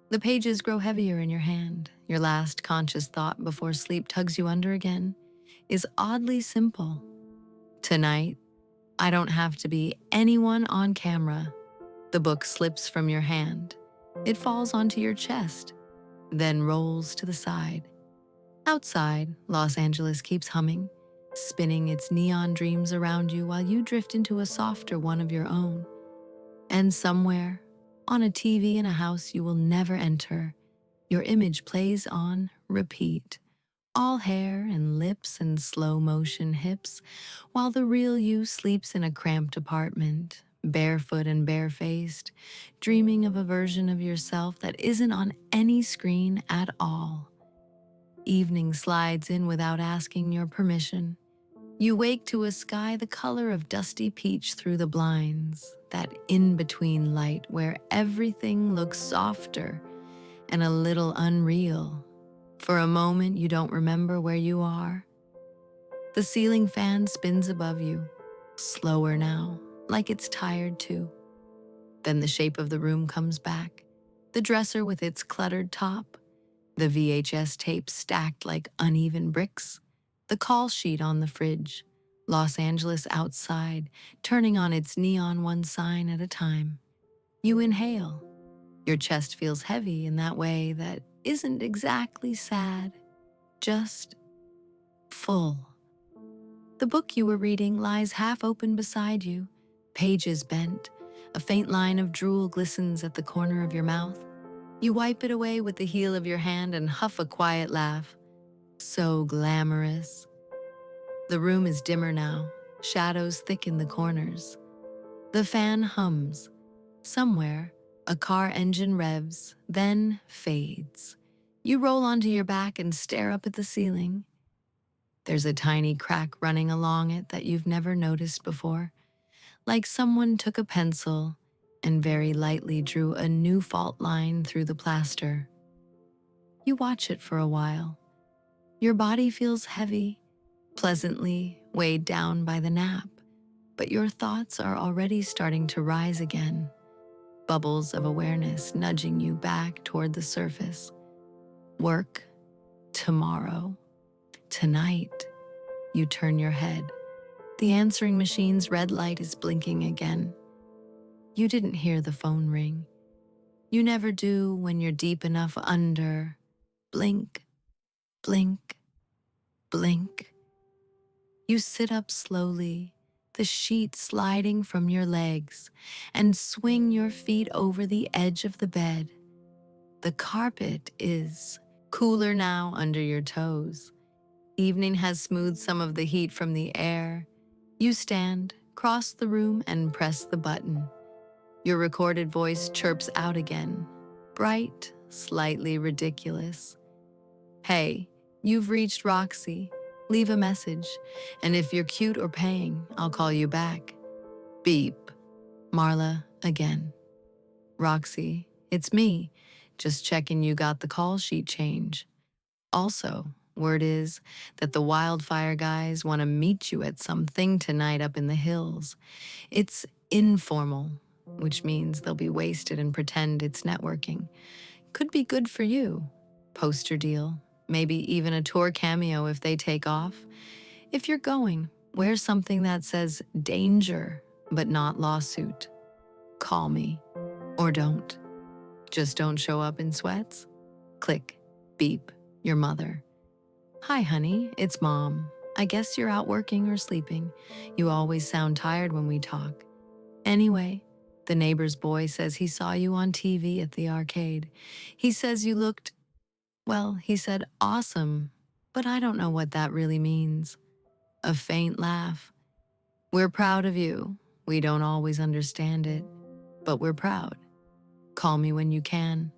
The pages grow heavier in your hand. Your last conscious thought before sleep tugs you under again is oddly simple. Tonight, I don't have to be anyone on camera. The book slips from your hand. It falls onto your chest, then rolls to the side. Outside, Los Angeles keeps humming, spinning its neon dreams around you while you drift into a softer one of your own. And somewhere, on a TV in a house you will never enter, your image plays on repeat. All hair and lips and slow motion hips, while the real you sleeps in a cramped apartment, barefoot and barefaced, dreaming of a version of yourself that isn't on any screen at all. Evening slides in without asking your permission. You wake to a sky the color of dusty peach through the blinds, that in-between light where everything looks softer and a little unreal. For a moment, you don't remember where you are. The ceiling fan spins above you, slower now, like it's tired too. Then the shape of the room comes back, the dresser with its cluttered top, the VHS tape stacked like uneven bricks, the call sheet on the fridge, Los Angeles outside, turning on its neon one sign at a time. You inhale. Your chest feels heavy in that way that isn't exactly sad, just full. The book you were reading lies half open beside you, pages bent. A faint line of drool glistens at the corner of your mouth. You wipe it away with the heel of your hand and huff a quiet laugh. So glamorous. The room is dimmer now, shadows thicken the corners. The fan hums. Somewhere, a car engine revs, then fades. You roll onto your back and stare up at the ceiling. There's a tiny crack running along it that you've never noticed before, like someone took a pencil and very lightly drew a new fault line through the plaster. You watch it for a while. Your body feels heavy, pleasantly weighed down by the nap, but your thoughts are already starting to rise again, bubbles of awareness nudging you back toward the surface. Work, tomorrow, tonight. You turn your head. The answering machine's red light is blinking again. You didn't hear the phone ring. You never do when you're deep enough under. Blink, blink, blink. You sit up slowly, the sheet sliding from your legs, and swing your feet over the edge of the bed. The carpet is cooler now under your toes. Evening has smoothed some of the heat from the air. You stand, cross the room, and press the button. Your recorded voice chirps out again, bright, slightly ridiculous. Hey, you've reached Roxy. Leave a message, and if you're cute or paying, I'll call you back. Beep. Marla again. Roxy, it's me. Just checking you got the call sheet change. Also, word is that the wildfire guys want to meet you at something tonight up in the hills. It's informal, which means they'll be wasted and pretend it's networking. Could be good for you. Poster deal, maybe even a tour cameo if they take off. If you're going, wear something that says danger, but not lawsuit. Call me. Or don't. Just don't show up in sweats. Click. Beep. Your mother. Hi, honey. It's Mom. I guess you're out working or sleeping. You always sound tired when we talk. Anyway, the neighbor's boy says he saw you on TV at the arcade. He says you looked, well, he said awesome, but I don't know what that really means. A faint laugh. We're proud of you. We don't always understand it, but we're proud. Call me when you can.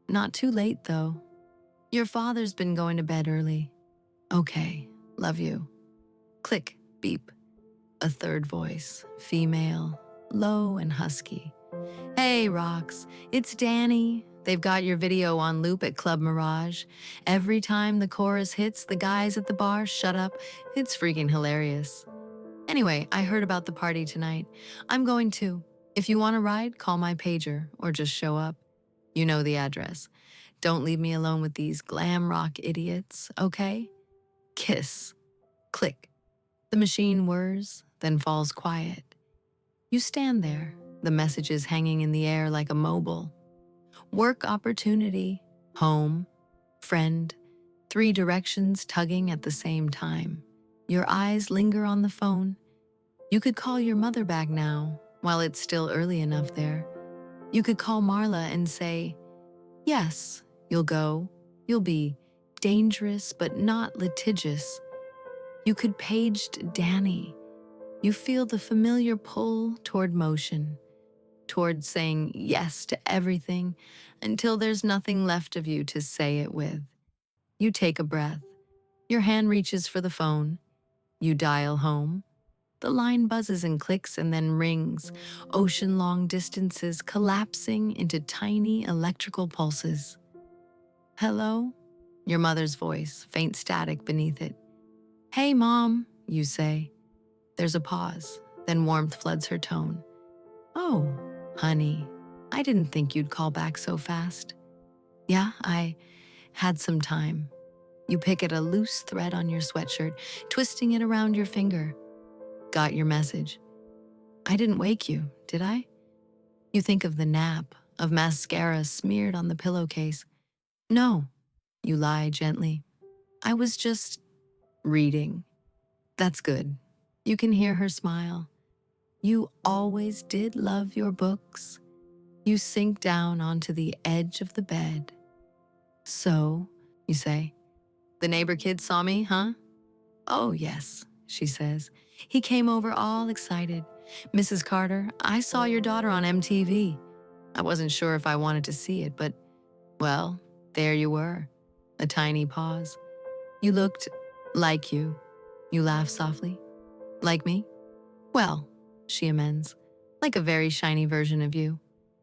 Not too late, though. Your father's been going to bed early. Okay, love you. Click, beep. A third voice, female, low and husky. Hey, Rox, it's Danny. They've got your video on loop at Club Mirage. Every time the chorus hits, the guys at the bar shut up. It's freaking hilarious. Anyway, I heard about the party tonight. I'm going too. If you want a ride, call my pager or just show up. You know the address. Don't leave me alone with these glam rock idiots, okay? Kiss. Click. The machine whirs, then falls quiet. You stand there, the messages hanging in the air like a mobile. Work opportunity, home, friend, 3 directions tugging at the same time. Your eyes linger on the phone. You could call your mother back now, while it's still early enough there. You could call Marla and say, yes, you'll go. You'll be dangerous but not litigious. You could page Danny. You feel the familiar pull toward motion, toward saying yes to everything until there's nothing left of you to say it with. You take a breath. Your hand reaches for the phone. You dial home. The line buzzes and clicks and then rings, ocean-long distances collapsing into tiny electrical pulses. Hello? Your mother's voice, faint static beneath it. Hey, Mom, you say. There's a pause, then warmth floods her tone. Oh, honey, I didn't think you'd call back so fast. Yeah, I had some time. You pick at a loose thread on your sweatshirt, twisting it around your finger. Got your message. I didn't wake you, did I? You think of the nap, of mascara smeared on the pillowcase. No, you lie gently. I was just reading. That's good. You can hear her smile. You always did love your books. You sink down onto the edge of the bed. So, you say, the neighbor kid saw me, huh? Oh, yes, she says. He came over all excited. Mrs. Carter, I saw your daughter on MTV. I wasn't sure if I wanted to see it, but, well, there you were. A tiny pause. You looked like you. You laugh softly. Like me? Well, she amends. Like a very shiny version of you.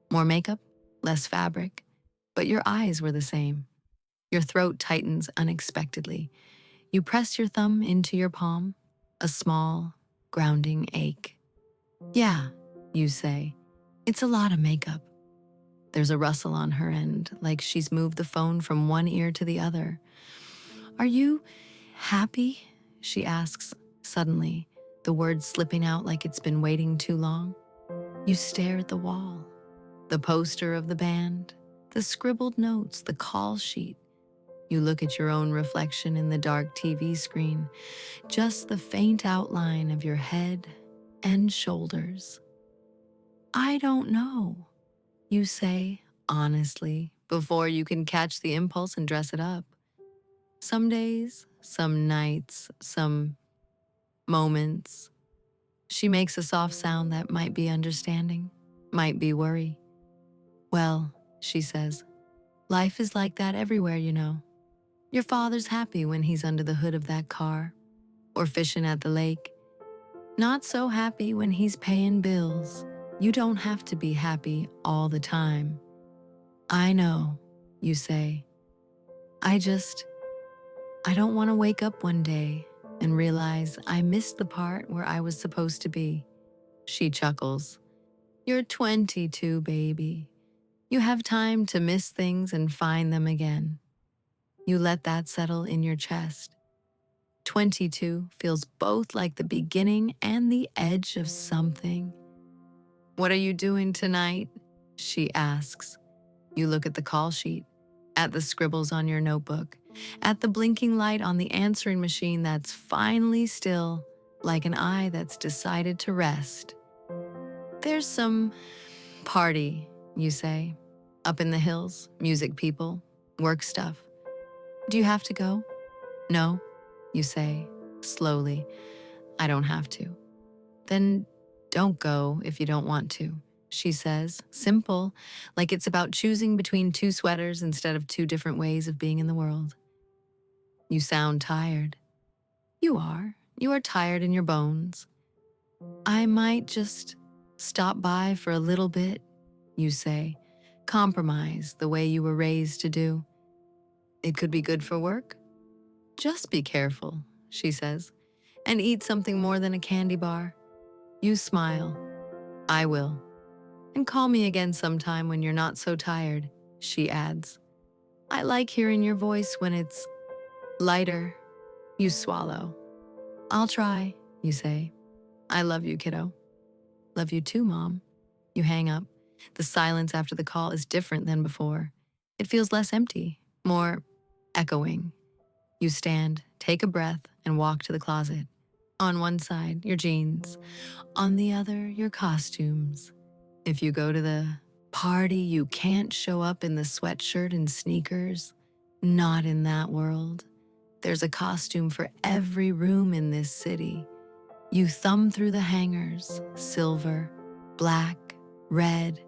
More makeup, less fabric. But your eyes were the same. Your throat tightens unexpectedly. You press your thumb into your palm, a small, grounding ache. Yeah, you say. It's a lot of makeup. There's a rustle on her end, like she's moved the phone from one ear to the other. Are you happy? She asks, suddenly, the words slipping out like it's been waiting too long. You stare at the wall, the poster of the band, the scribbled notes, the call sheet. You look at your own reflection in the dark TV screen, just the faint outline of your head and shoulders. I don't know, you say, honestly, before you can catch the impulse and dress it up. Some days, some nights, some moments. She makes a soft sound that might be understanding, might be worry. Well, she says, life is like that everywhere, you know. Your father's happy when he's under the hood of that car, or fishing at the lake. Not so happy when he's paying bills. You don't have to be happy all the time. I know, you say. I don't want to wake up one day and realize I missed the part where I was supposed to be. She chuckles. You're 22, baby. You have time to miss things and find them again. You let that settle in your chest. 22 feels both like the beginning and the edge of something. What are you doing tonight? She asks. You look at the call sheet, at the scribbles on your notebook, at the blinking light on the answering machine that's finally still, like an eye that's decided to rest. There's some party, you say. Up in the hills, music people, work stuff. Do you have to go? No, you say, slowly. I don't have to. Then don't go if you don't want to, she says, simple, like it's about choosing between two sweaters instead of two different ways of being in the world. You sound tired. You are. You are tired in your bones. I might just stop by for a little bit, you say, compromise the way you were raised to do. It could be good for work. Just be careful, she says, and eat something more than a candy bar. You smile. I will. And call me again sometime when you're not so tired, she adds. I like hearing your voice when it's lighter. You swallow. I'll try, you say. I love you, kiddo. Love you too, Mom. You hang up. The silence after the call is different than before. It feels less empty, more echoing. You stand, take a breath, and walk to the closet. On one side, your jeans. On the other, your costumes. If you go to the party, you can't show up in the sweatshirt and sneakers. Not in that world. There's a costume for every room in this city. You thumb through the hangers, silver, black, red,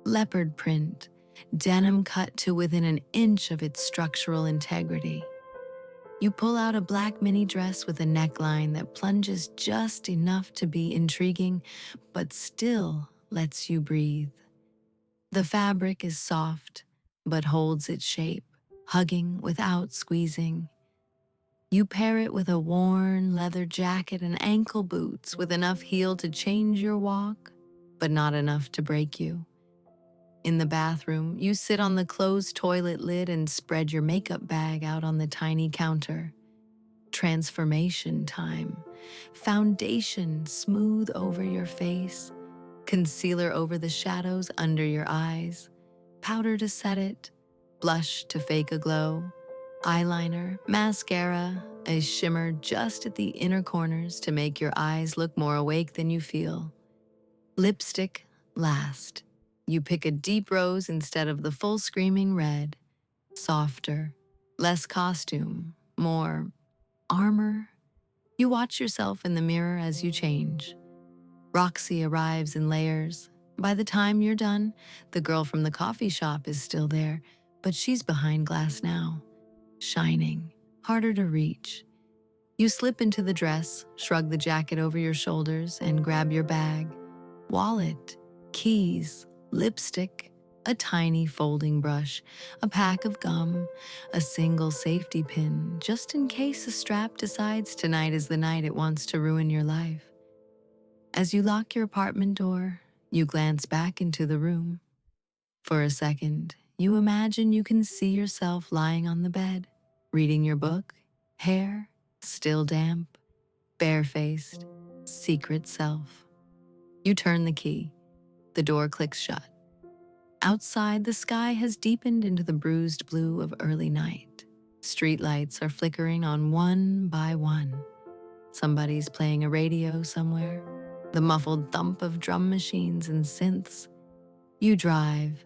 leopard print, denim cut to within an inch of its structural integrity. You pull out a black mini dress with a neckline that plunges just enough to be intriguing, but still lets you breathe. The fabric is soft, but holds its shape, hugging without squeezing. You pair it with a worn leather jacket and ankle boots with enough heel to change your walk, but not enough to break you. In the bathroom, you sit on the closed toilet lid and spread your makeup bag out on the tiny counter. Transformation time. Foundation smooth over your face, concealer over the shadows under your eyes, powder to set it, blush to fake a glow, eyeliner, mascara, a shimmer just at the inner corners to make your eyes look more awake than you feel. Lipstick last. You pick a deep rose instead of the full screaming red. Softer, less costume, more armor. You watch yourself in the mirror as you change. Roxy arrives in layers. By the time you're done, the girl from the coffee shop is still there, but she's behind glass now, shining, harder to reach. You slip into the dress, shrug the jacket over your shoulders, and grab your bag. Wallet, keys, lipstick, a tiny folding brush, a pack of gum, a single safety pin, just in case a strap decides tonight is the night it wants to ruin your life. As you lock your apartment door, you glance back into the room. For a second, you imagine you can see yourself lying on the bed, reading your book, hair still damp, barefaced, secret self. You turn the key. The door clicks shut. Outside, the sky has deepened into the bruised blue of early night. Streetlights are flickering on one by one. Somebody's playing a radio somewhere. The muffled thump of drum machines and synths. You drive.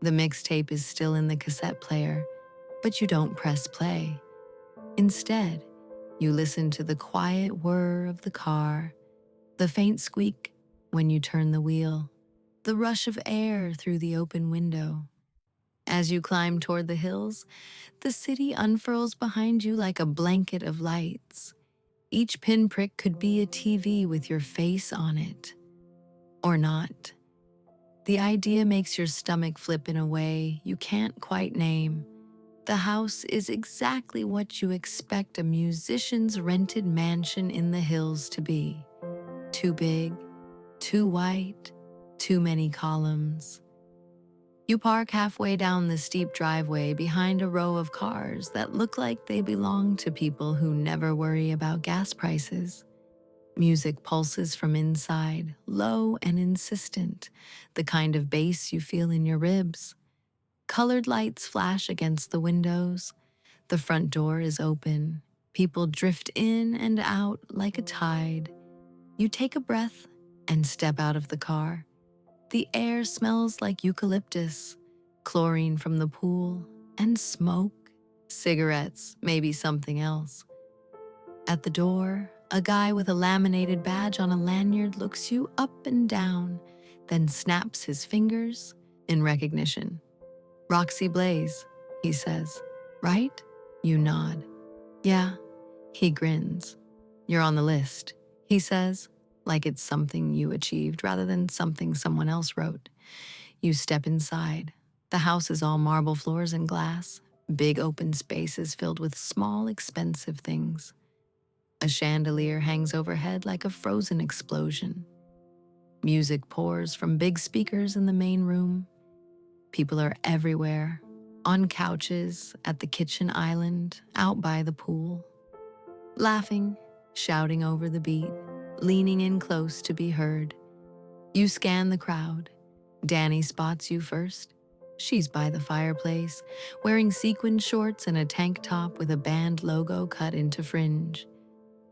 The mixtape is still in the cassette player, but you don't press play. Instead, you listen to the quiet whir of the car, the faint squeak when you turn the wheel, the rush of air through the open window. As you climb toward the hills, the city unfurls behind you like a blanket of lights. Each pinprick could be a TV with your face on it. Or not. The idea makes your stomach flip in a way you can't quite name. The house is exactly what you expect a musician's rented mansion in the hills to be. Too big, too white, too many columns. You park halfway down the steep driveway behind a row of cars that look like they belong to people who never worry about gas prices. Music pulses from inside, low and insistent, the kind of bass you feel in your ribs. Colored lights flash against the windows. The front door is open. People drift in and out like a tide. You take a breath and step out of the car. The air smells like eucalyptus, chlorine from the pool, and smoke, cigarettes, maybe something else. At the door, a guy with a laminated badge on a lanyard looks you up and down, then snaps his fingers in recognition. Roxy Blaze, he says. Right? You nod. Yeah, he grins. You're on the list, he says, like it's something you achieved rather than something someone else wrote. You step inside. The house is all marble floors and glass, big open spaces filled with small, expensive things. A chandelier hangs overhead like a frozen explosion. Music pours from big speakers in the main room. People are everywhere, on couches, at the kitchen island, out by the pool. Laughing, shouting over the beat, leaning in close to be heard. You scan the crowd. Danny spots you first. She's by the fireplace, wearing sequin shorts and a tank top with a band logo cut into fringe.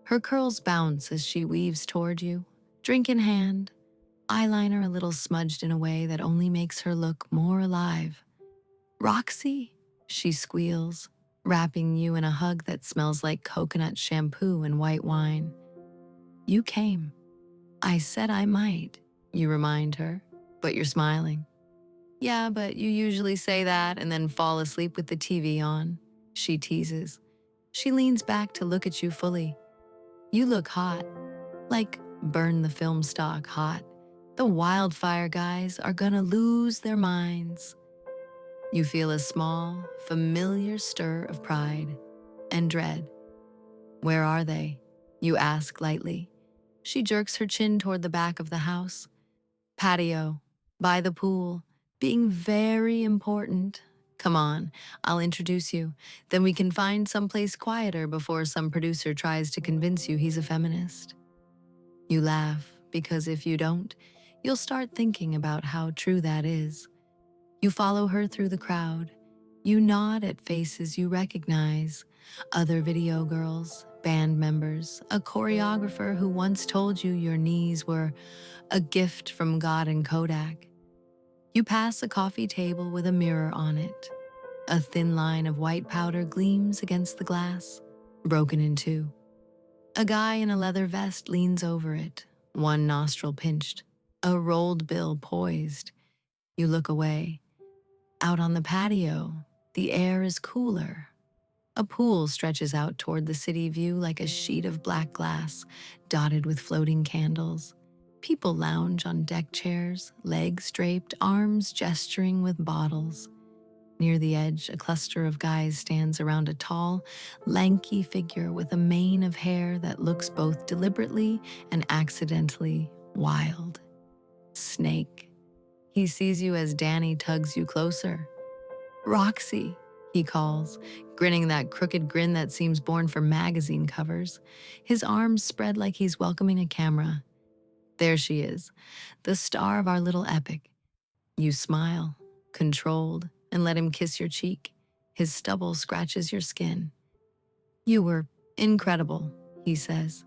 Her curls bounce as she weaves toward you, drink in hand, eyeliner a little smudged in a way that only makes her look more alive. Roxy, she squeals, wrapping you in a hug that smells like coconut shampoo and white wine. You came. I said I might, you remind her, but you're smiling. Yeah, but you usually say that and then fall asleep with the TV on, she teases. She leans back to look at you fully. You look hot, like burn the film stock hot. The wildfire guys are gonna lose their minds. You feel a small, familiar stir of pride and dread. Where are they? You ask lightly. She jerks her chin toward the back of the house. Patio, by the pool, being very important. Come on, I'll introduce you. Then we can find someplace quieter before some producer tries to convince you he's a feminist. You laugh, because if you don't, you'll start thinking about how true that is. You follow her through the crowd. You nod at faces you recognize. Other video girls, band members, a choreographer who once told you your knees were a gift from God and Kodak. You pass a coffee table with a mirror on it. A thin line of white powder gleams against the glass, broken in two. A guy in a leather vest leans over it, one nostril pinched, a rolled bill poised. You look away. Out on the patio, the air is cooler. A pool stretches out toward the city view like a sheet of black glass, dotted with floating candles. People lounge on deck chairs, legs draped, arms gesturing with bottles. Near the edge, a cluster of guys stands around a tall, lanky figure with a mane of hair that looks both deliberately and accidentally wild. Snake. He sees you as Danny tugs you closer. Roxy, he calls, grinning that crooked grin that seems born for magazine covers. His arms spread like he's welcoming a camera. There she is, the star of our little epic. You smile, controlled, and let him kiss your cheek. His stubble scratches your skin. You were incredible, he says.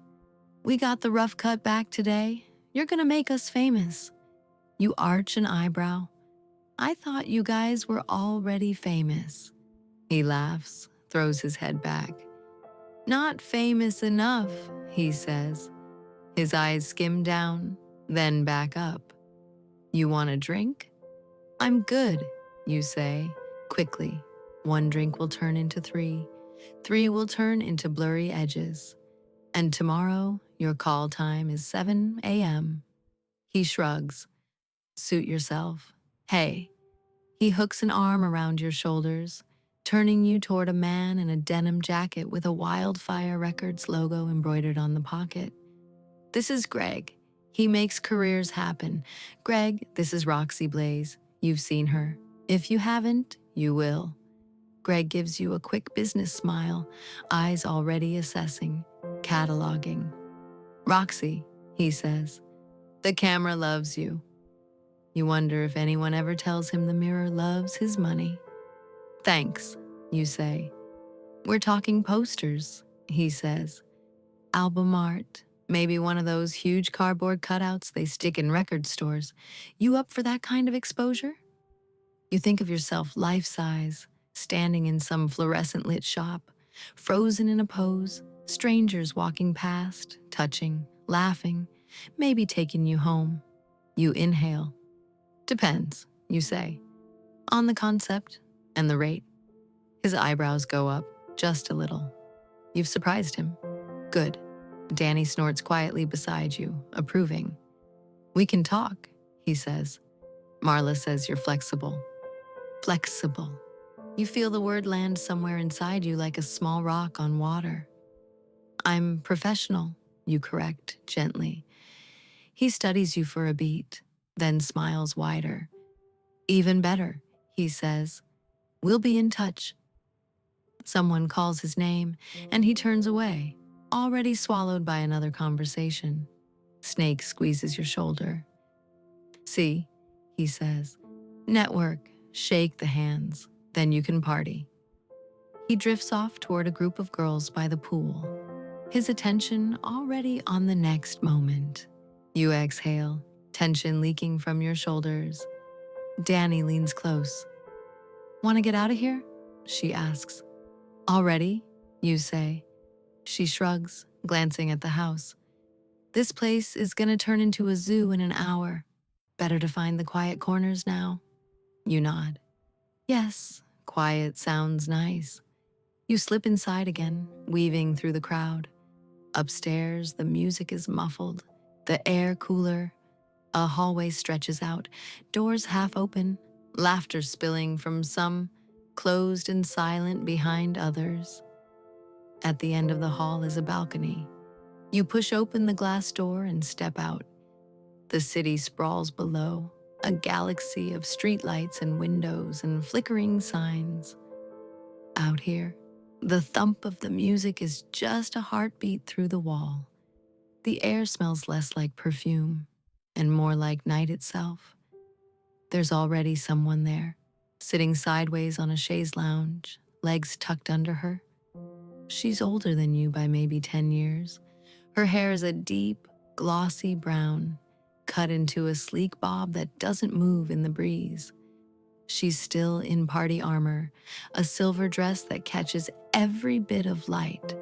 We got the rough cut back today. You're gonna make us famous. You arch an eyebrow. I thought you guys were already famous. He laughs, throws his head back. Not famous enough, he says. His eyes skim down, then back up. You want a drink? I'm good, you say, quickly. One drink will turn into three. Three will turn into blurry edges. And tomorrow, your call time is 7 a.m. He shrugs. Suit yourself. Hey. He hooks an arm around your shoulders, turning you toward a man in a denim jacket with a Wildfire Records logo embroidered on the pocket. This is Greg. He makes careers happen. Greg, this is Roxy Blaze. You've seen her. If you haven't, you will. Greg gives you a quick business smile, eyes already assessing, cataloging. Roxy, he says, the camera loves you. You wonder if anyone ever tells him the mirror loves his money. Thanks, you say. We're talking posters, he says. Album art, maybe one of those huge cardboard cutouts they stick in record stores. You up for that kind of exposure? You think of yourself life-size, standing in some fluorescent lit shop, frozen in a pose, strangers walking past, touching, laughing, maybe taking you home. You inhale. Depends, you say, on the concept and the rate. His eyebrows go up, just a little. You've surprised him. Good. Danny snorts quietly beside you, approving. We can talk, he says. Marla says you're flexible. Flexible. You feel the word land somewhere inside you like a small rock on water. I'm professional, you correct, gently. He studies you for a beat, then smiles wider. Even better, he says. We'll be in touch. Someone calls his name, and he turns away, already swallowed by another conversation. Snake squeezes your shoulder. See, he says. Network, shake the hands, then you can party. He drifts off toward a group of girls by the pool, his attention already on the next moment. You exhale, tension leaking from your shoulders. Danny leans close. Want to get out of here? She asks. Already? You say. She shrugs, glancing at the house. This place is gonna turn into a zoo in an hour. Better to find the quiet corners now. You nod. Yes, quiet sounds nice. You slip inside again, weaving through the crowd. Upstairs, the music is muffled, the air cooler. A hallway stretches out, doors half open, laughter spilling from some, closed and silent behind others. At the end of the hall is a balcony. You push open the glass door and step out. The city sprawls below, a galaxy of streetlights and windows and flickering signs. Out here, the thump of the music is just a heartbeat through the wall. The air smells less like perfume and more like night itself. There's already someone there, sitting sideways on a chaise lounge, legs tucked under her. She's older than you by maybe 10 years. Her hair is a deep, glossy brown, cut into a sleek bob that doesn't move in the breeze. She's still in party armor, a silver dress that catches every bit of light,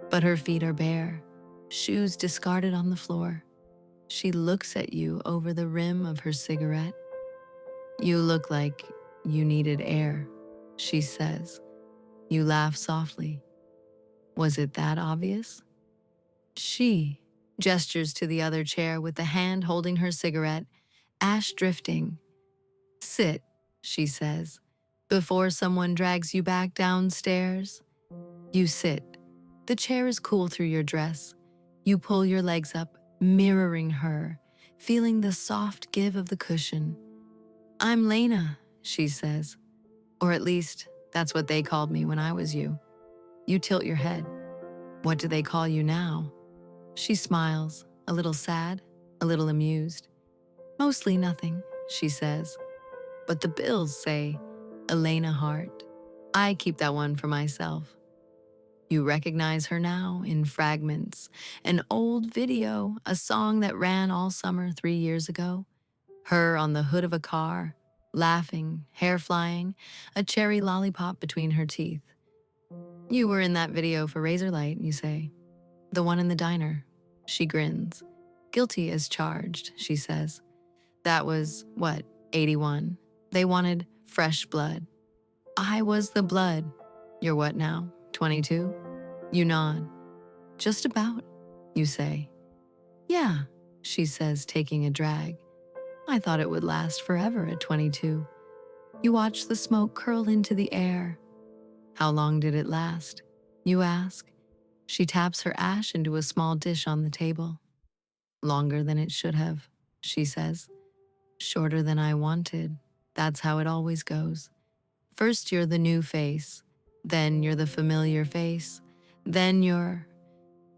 but her feet are bare, shoes discarded on the floor. She looks at you over the rim of her cigarette. "You look like you needed air," she says. You laugh softly. "Was it that obvious?" She gestures to the other chair with the hand holding her cigarette, ash drifting. "Sit," she says, "before someone drags you back downstairs." You sit. The chair is cool through your dress. You pull your legs up, mirroring her, feeling the soft give of the cushion. "I'm Lena," she says. "Or at least, that's what they called me when I was you." You tilt your head. "What do they call you now?" She smiles, a little sad, a little amused. "Mostly nothing," she says. "But the bills say Elena Hart. I keep that one for myself." You recognize her now in fragments, an old video, a song that ran all summer 3 years ago. Her on the hood of a car, laughing, hair flying, a cherry lollipop between her teeth. "You were in that video for Razorlight," you say. "The one in the diner." She grins. "Guilty as charged," she says. "That was, what, 81? They wanted fresh blood. I was the blood." "You're what now, 22? You nod. "Just about," you say. "Yeah," she says, taking a drag. "I thought it would last forever at 22. You watch the smoke curl into the air. "How long did it last?" you ask. She taps her ash into a small dish on the table. "Longer than it should have," she says. "Shorter than I wanted. That's how it always goes. First you're the new face, then you're the familiar face, then you're,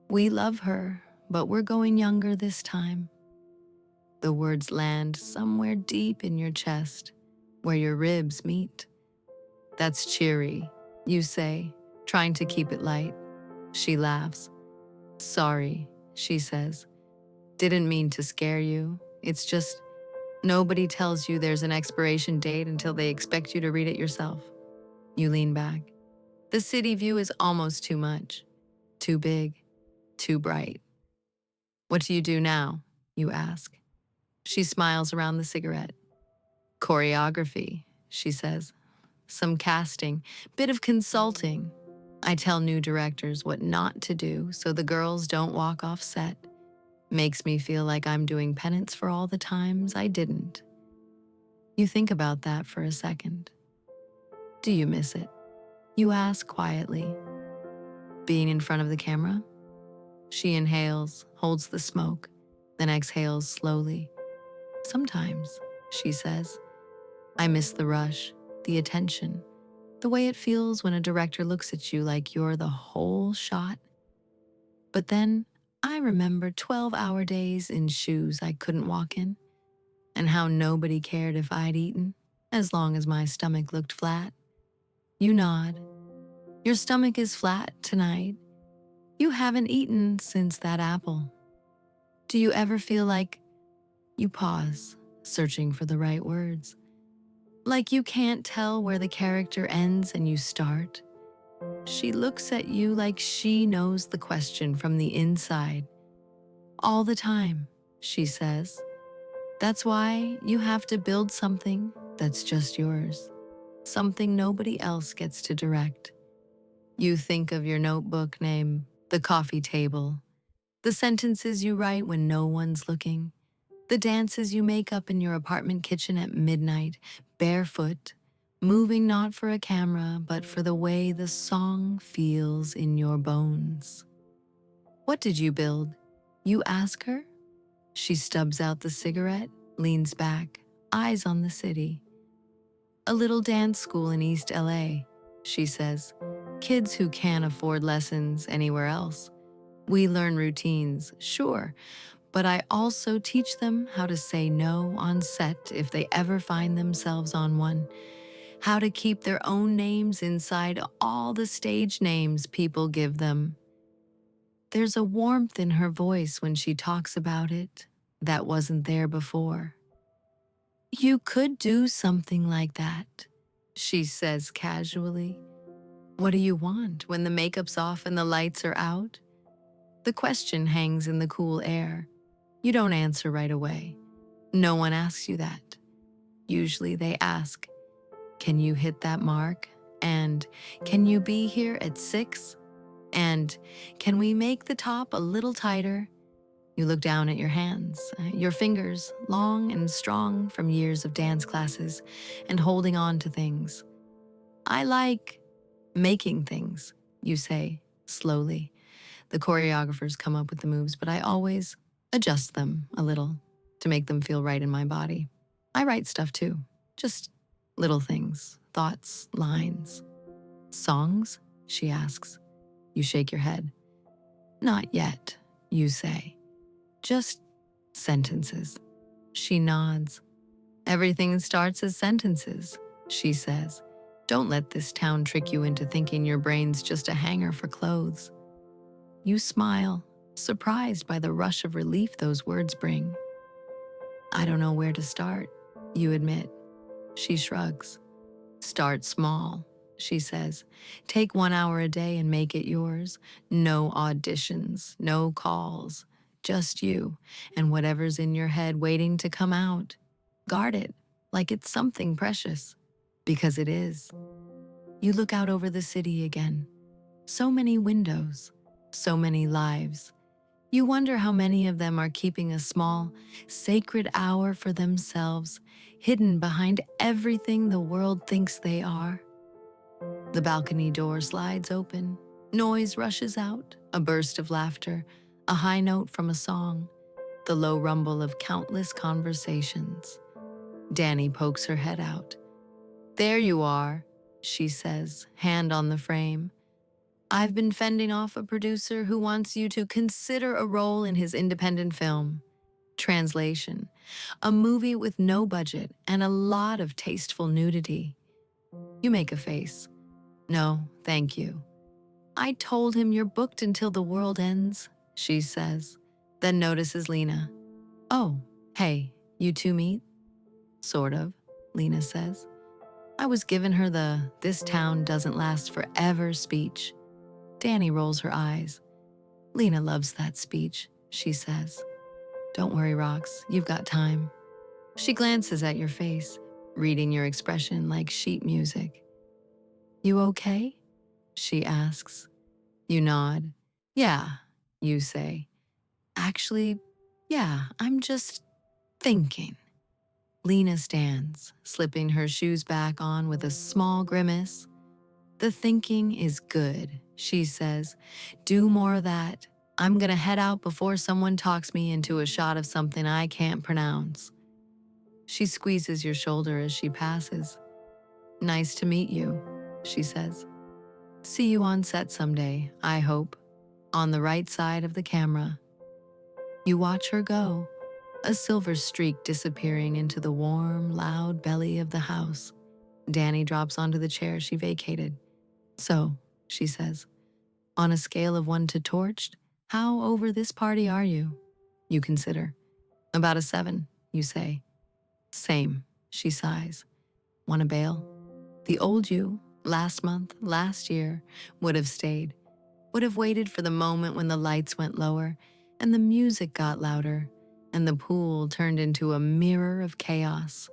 'We love her, but we're going younger this time.'" The words land somewhere deep in your chest, where your ribs meet. "That's cheery," you say, trying to keep it light. She laughs. "Sorry," she says. "Didn't mean to scare you. It's just, nobody tells you there's an expiration date until they expect you to read it yourself." You lean back. The city view is almost too much. Too big. Too bright. "What do you do now?" you ask. She smiles around the cigarette. "Choreography," she says. "Some casting, bit of consulting. I tell new directors what not to do so the girls don't walk off set. Makes me feel like I'm doing penance for all the times I didn't." You think about that for a second. "Do you miss it?" you ask quietly. "Being in front of the camera?" She inhales, holds the smoke, then exhales slowly. "Sometimes," she says. "I miss the rush, the attention, the way it feels when a director looks at you like you're the whole shot. But then I remember 12-hour days in shoes I couldn't walk in, and how nobody cared if I'd eaten, as long as my stomach looked flat." You nod. "Your stomach is flat tonight. You haven't eaten since that apple. Do you ever feel like—" You pause, searching for the right words. "Like you can't tell where the character ends and you start?" She looks at you like she knows the question from the inside. "All the time," she says. "That's why you have to build something that's just yours. Something nobody else gets to direct." You think of your notebook name, the coffee table, the sentences you write when no one's looking, the dances you make up in your apartment kitchen at midnight, barefoot, moving not for a camera, but for the way the song feels in your bones. What did you build? You ask her. She stubs out the cigarette, leans back, eyes on the city. A little dance school in East LA, she says. Kids who can't afford lessons anywhere else. We learn routines, sure, but I also teach them how to say no on set if they ever find themselves on one, how to keep their own names inside all the stage names people give them. There's a warmth in her voice when she talks about it that wasn't there before. You could do something like that, she says casually. What do you want when the makeup's off and the lights are out? The question hangs in the cool air. You don't answer right away. No one asks you that. Usually they ask, can you hit that mark? And can you be here at 6? And can we make the top a little tighter? You look down at your hands, your fingers long and strong from years of dance classes and holding on to things. I like making things, you say, slowly. The choreographers come up with the moves, but I always adjust them a little to make them feel right in my body. I write stuff too, just little things, thoughts, lines. Songs? She asks. You shake your head. Not yet, you say. Just sentences. She nods. Everything starts as sentences, she says. Don't let this town trick you into thinking your brain's just a hanger for clothes. You smile, surprised by the rush of relief those words bring. I don't know where to start, you admit. She shrugs. Start small, she says. Take 1 hour a day and make it yours. No auditions, no calls. Just you and whatever's in your head waiting to come out. Guard it like it's something precious, because it is. You look out over the city again. So many windows, so many lives. You wonder how many of them are keeping a small, sacred hour for themselves, hidden behind everything the world thinks they are. The balcony door slides open. Noise rushes out, a burst of laughter, a high note from a song, the low rumble of countless conversations. Danny pokes her head out. There you are, she says, hand on the frame. I've been fending off a producer who wants you to consider a role in his independent film. Translation, a movie with no budget and a lot of tasteful nudity. You make a face. No, thank you. I told him you're booked until the world ends, she says, then notices Lena. Oh, hey, you two meet? Sort of, Lena says. I was giving her the "this town doesn't last forever" speech. Danny rolls her eyes. Lena loves that speech, she says. Don't worry, Rox, you've got time. She glances at your face, reading your expression like sheet music. You okay? She asks. You nod. Yeah, you say. Actually, yeah, I'm just thinking. Lena stands, slipping her shoes back on with a small grimace. The thinking is good, she says. Do more of that. I'm gonna head out before someone talks me into a shot of something I can't pronounce. She squeezes your shoulder as she passes. Nice to meet you, she says. See you on set someday, I hope, on the right side of the camera. You watch her go, a silver streak disappearing into the warm, loud belly of the house. Danny drops onto the chair she vacated. So, she says, on a scale of 1 to torched, how over this party are you? You consider. About a 7, you say. Same, she sighs. Want to bail? The old you, last month, last year, would have stayed, would have waited for the moment when the lights went lower and the music got louder and the pool turned into a mirror of chaos.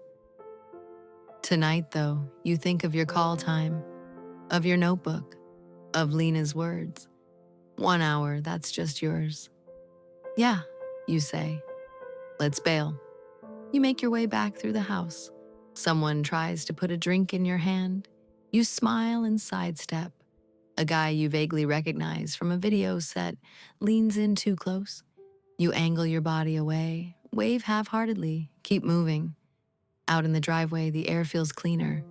Tonight, though, you think of your call time, of your notebook, of Lena's words. 1 hour, that's just yours. Yeah, you say. Let's bail. You make your way back through the house. Someone tries to put a drink in your hand. You smile and sidestep. A guy you vaguely recognize from a video set leans in too close. You angle your body away, wave half-heartedly, keep moving. Out in the driveway, the air feels cleaner.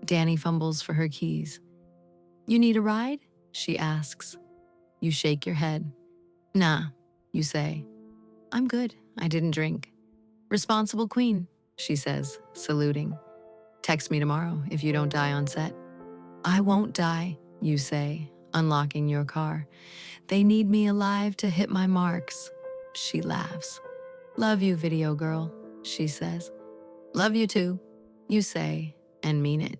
Danny fumbles for her keys. You need a ride? She asks. You shake your head. Nah, you say. I'm good, I didn't drink. Responsible queen, she says, saluting. Text me tomorrow if you don't die on set. I won't die, you say, unlocking your car. They need me alive to hit my marks. She laughs. Love you, video girl, she says. Love you too, you say, and mean it.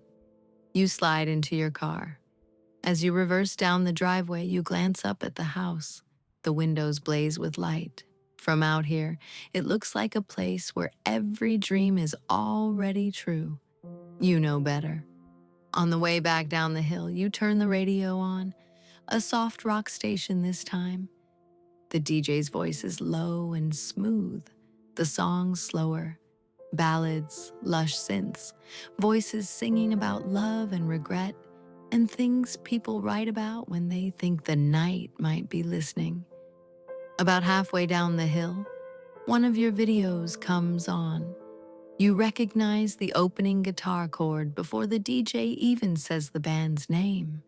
You slide into your car. As you reverse down the driveway, you glance up at the house. The windows blaze with light. From out here, it looks like a place where every dream is already true. You know better. On the way back down the hill, you turn the radio on, a soft rock station this time. The DJ's voice is low and smooth, the songs slower. Ballads, lush synths, voices singing about love and regret, and things people write about when they think the night might be listening. About halfway down the hill, one of your videos comes on. You recognize the opening guitar chord before the DJ even says the band's name.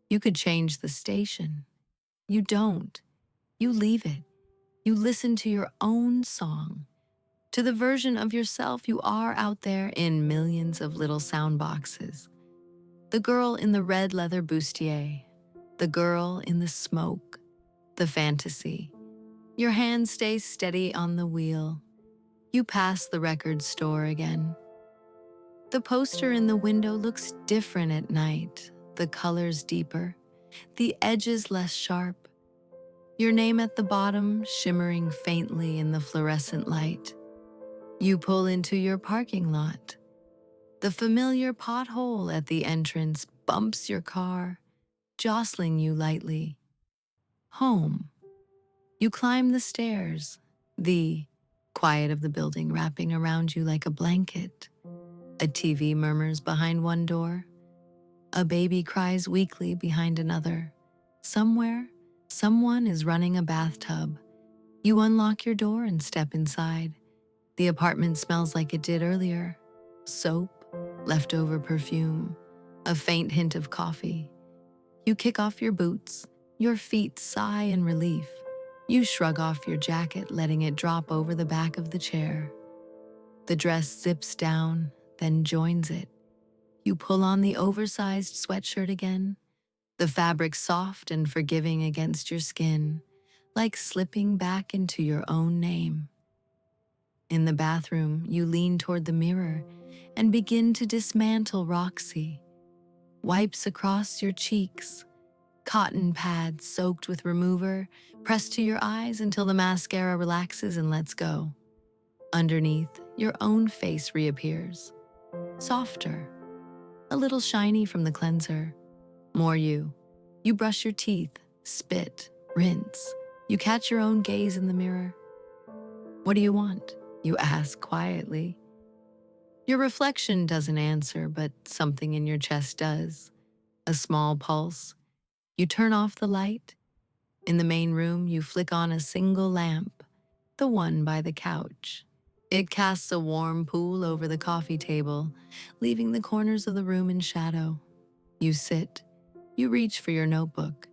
You could change the station. You don't. You leave it. You listen to your own song, to the version of yourself you are out there in millions of little sound boxes. The girl in the red leather bustier, the girl in the smoke, the fantasy. Your hand stays steady on the wheel. You pass the record store again. The poster in the window looks different at night, the colors deeper, the edges less sharp. Your name at the bottom shimmering faintly in the fluorescent light. You pull into your parking lot. The familiar pothole at the entrance bumps your car, jostling you lightly. Home. You climb the stairs, the quiet of the building wrapping around you like a blanket. A TV murmurs behind one door. A baby cries weakly behind another. Somewhere, someone is running a bathtub. You unlock your door and step inside. The apartment smells like it did earlier. Soap, leftover perfume, a faint hint of coffee. You kick off your boots. Your feet sigh in relief. You shrug off your jacket, letting it drop over the back of the chair. The dress zips down, then joins it. You pull on the oversized sweatshirt again, the fabric soft and forgiving against your skin, like slipping back into your own name. In the bathroom, you lean toward the mirror and begin to dismantle Roxy. Wipes across your cheeks, cotton pads soaked with remover, pressed to your eyes until the mascara relaxes and lets go. Underneath, your own face reappears. Softer, a little shiny from the cleanser. More you. You brush your teeth, spit, rinse. You catch your own gaze in the mirror. What do you want? You ask quietly. Your reflection doesn't answer, but something in your chest does. A small pulse. You turn off the light. In the main room, you flick on a single lamp, the one by the couch. It casts a warm pool over the coffee table, leaving the corners of the room in shadow. You sit. You reach for your notebook.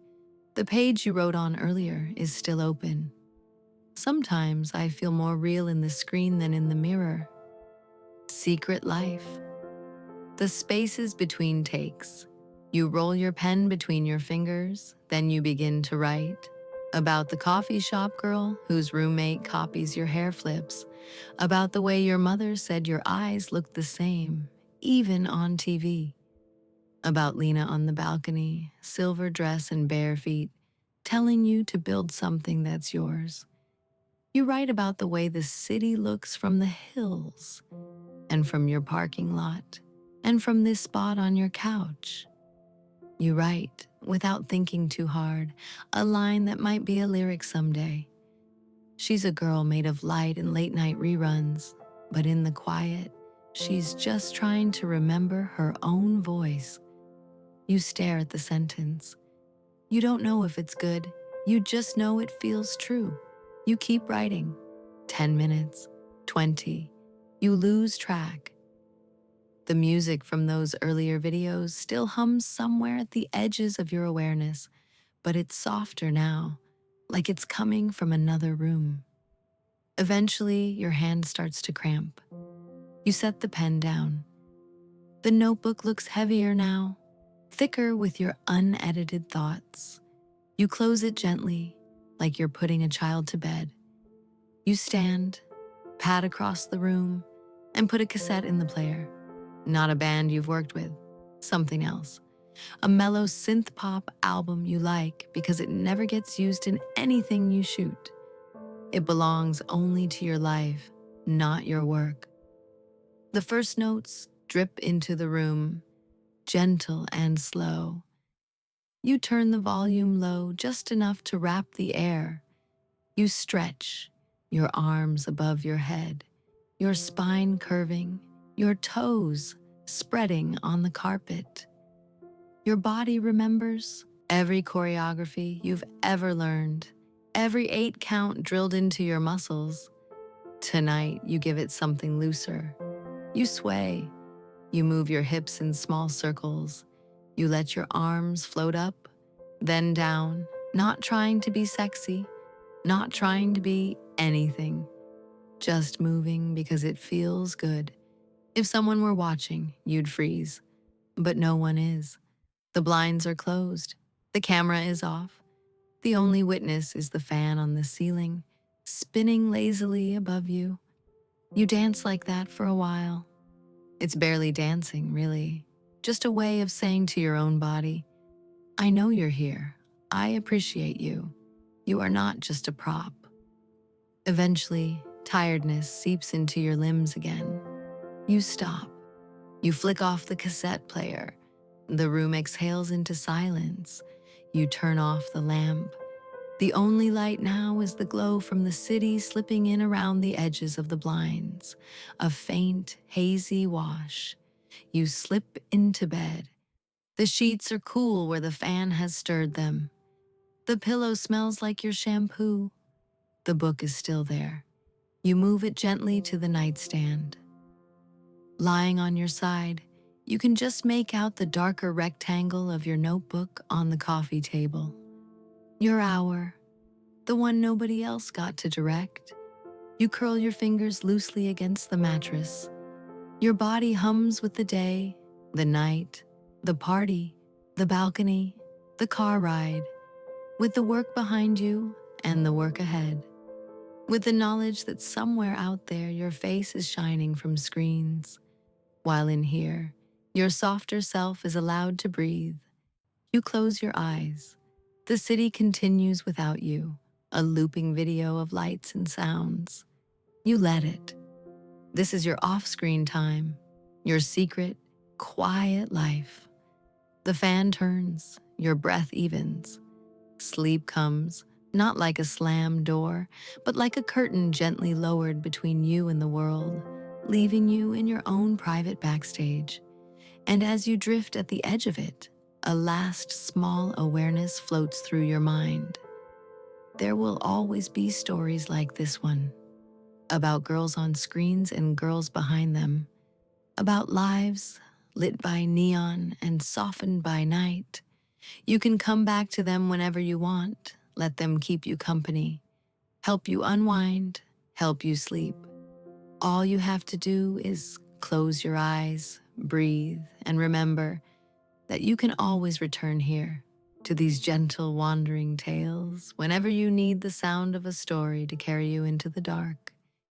The page you wrote on earlier is still open. Sometimes I feel more real in the screen than in the mirror. Secret life. The spaces between takes. You roll your pen between your fingers, then you begin to write. About the coffee shop girl whose roommate copies your hair flips. About the way your mother said your eyes looked the same, even on TV. About Lena on the balcony, silver dress and bare feet, telling you to build something that's yours. You write about the way the city looks from the hills, and from your parking lot, and from this spot on your couch. You write, without thinking too hard, a line that might be a lyric someday. She's a girl made of light and late night reruns, but in the quiet, she's just trying to remember her own voice. You stare at the sentence. You don't know if it's good, you just know it feels true. You keep writing. 10 minutes, 20. You lose track. The music from those earlier videos still hums somewhere at the edges of your awareness, but it's softer now, like it's coming from another room. Eventually, your hand starts to cramp. You set the pen down. The notebook looks heavier now, thicker with your unedited thoughts. You close it gently, like you're putting a child to bed. You stand, pat across the room, and put a cassette in the player. Not a band you've worked with, something else. A mellow synth pop album you like because it never gets used in anything you shoot. It belongs only to your life, not your work. The first notes drip into the room, gentle and slow. You turn the volume low just enough to wrap the air. You stretch, your arms above your head, your spine curving, your toes spreading on the carpet. Your body remembers every choreography you've ever learned, every 8 count drilled into your muscles. Tonight, you give it something looser. You sway. You move your hips in small circles. You let your arms float up, then down, not trying to be sexy, not trying to be anything, just moving because it feels good. If someone were watching, you'd freeze, but no one is. The blinds are closed. The camera is off. The only witness is the fan on the ceiling, spinning lazily above you. You dance like that for a while. It's barely dancing, really. Just a way of saying to your own body, I know you're here. I appreciate you. You are not just a prop. Eventually, tiredness seeps into your limbs again. You stop. You flick off the cassette player. The room exhales into silence. You turn off the lamp. The only light now is the glow from the city slipping in around the edges of the blinds, a faint, hazy wash. You slip into bed. The sheets are cool where the fan has stirred them. The pillow smells like your shampoo. The book is still there. You move it gently to the nightstand. Lying on your side, you can just make out the darker rectangle of your notebook on the coffee table. Your hour, the one nobody else got to direct. You curl your fingers loosely against the mattress. Your body hums with the day, the night, the party, the balcony, the car ride, with the work behind you and the work ahead. With the knowledge that somewhere out there your face is shining from screens, while in here, your softer self is allowed to breathe. You close your eyes. The city continues without you, a looping video of lights and sounds. You let it. This is your off-screen time, your secret, quiet life. The fan turns, your breath evens. Sleep comes, not like a slammed door, but like a curtain gently lowered between you and the world, leaving you in your own private backstage. And as you drift at the edge of it, a last small awareness floats through your mind. There will always be stories like this one, about girls on screens and girls behind them, about lives lit by neon and softened by night. You can come back to them whenever you want, let them keep you company, help you unwind, help you sleep. All you have to do is close your eyes, breathe, and remember that you can always return here to these gentle wandering tales whenever you need the sound of a story to carry you into the dark.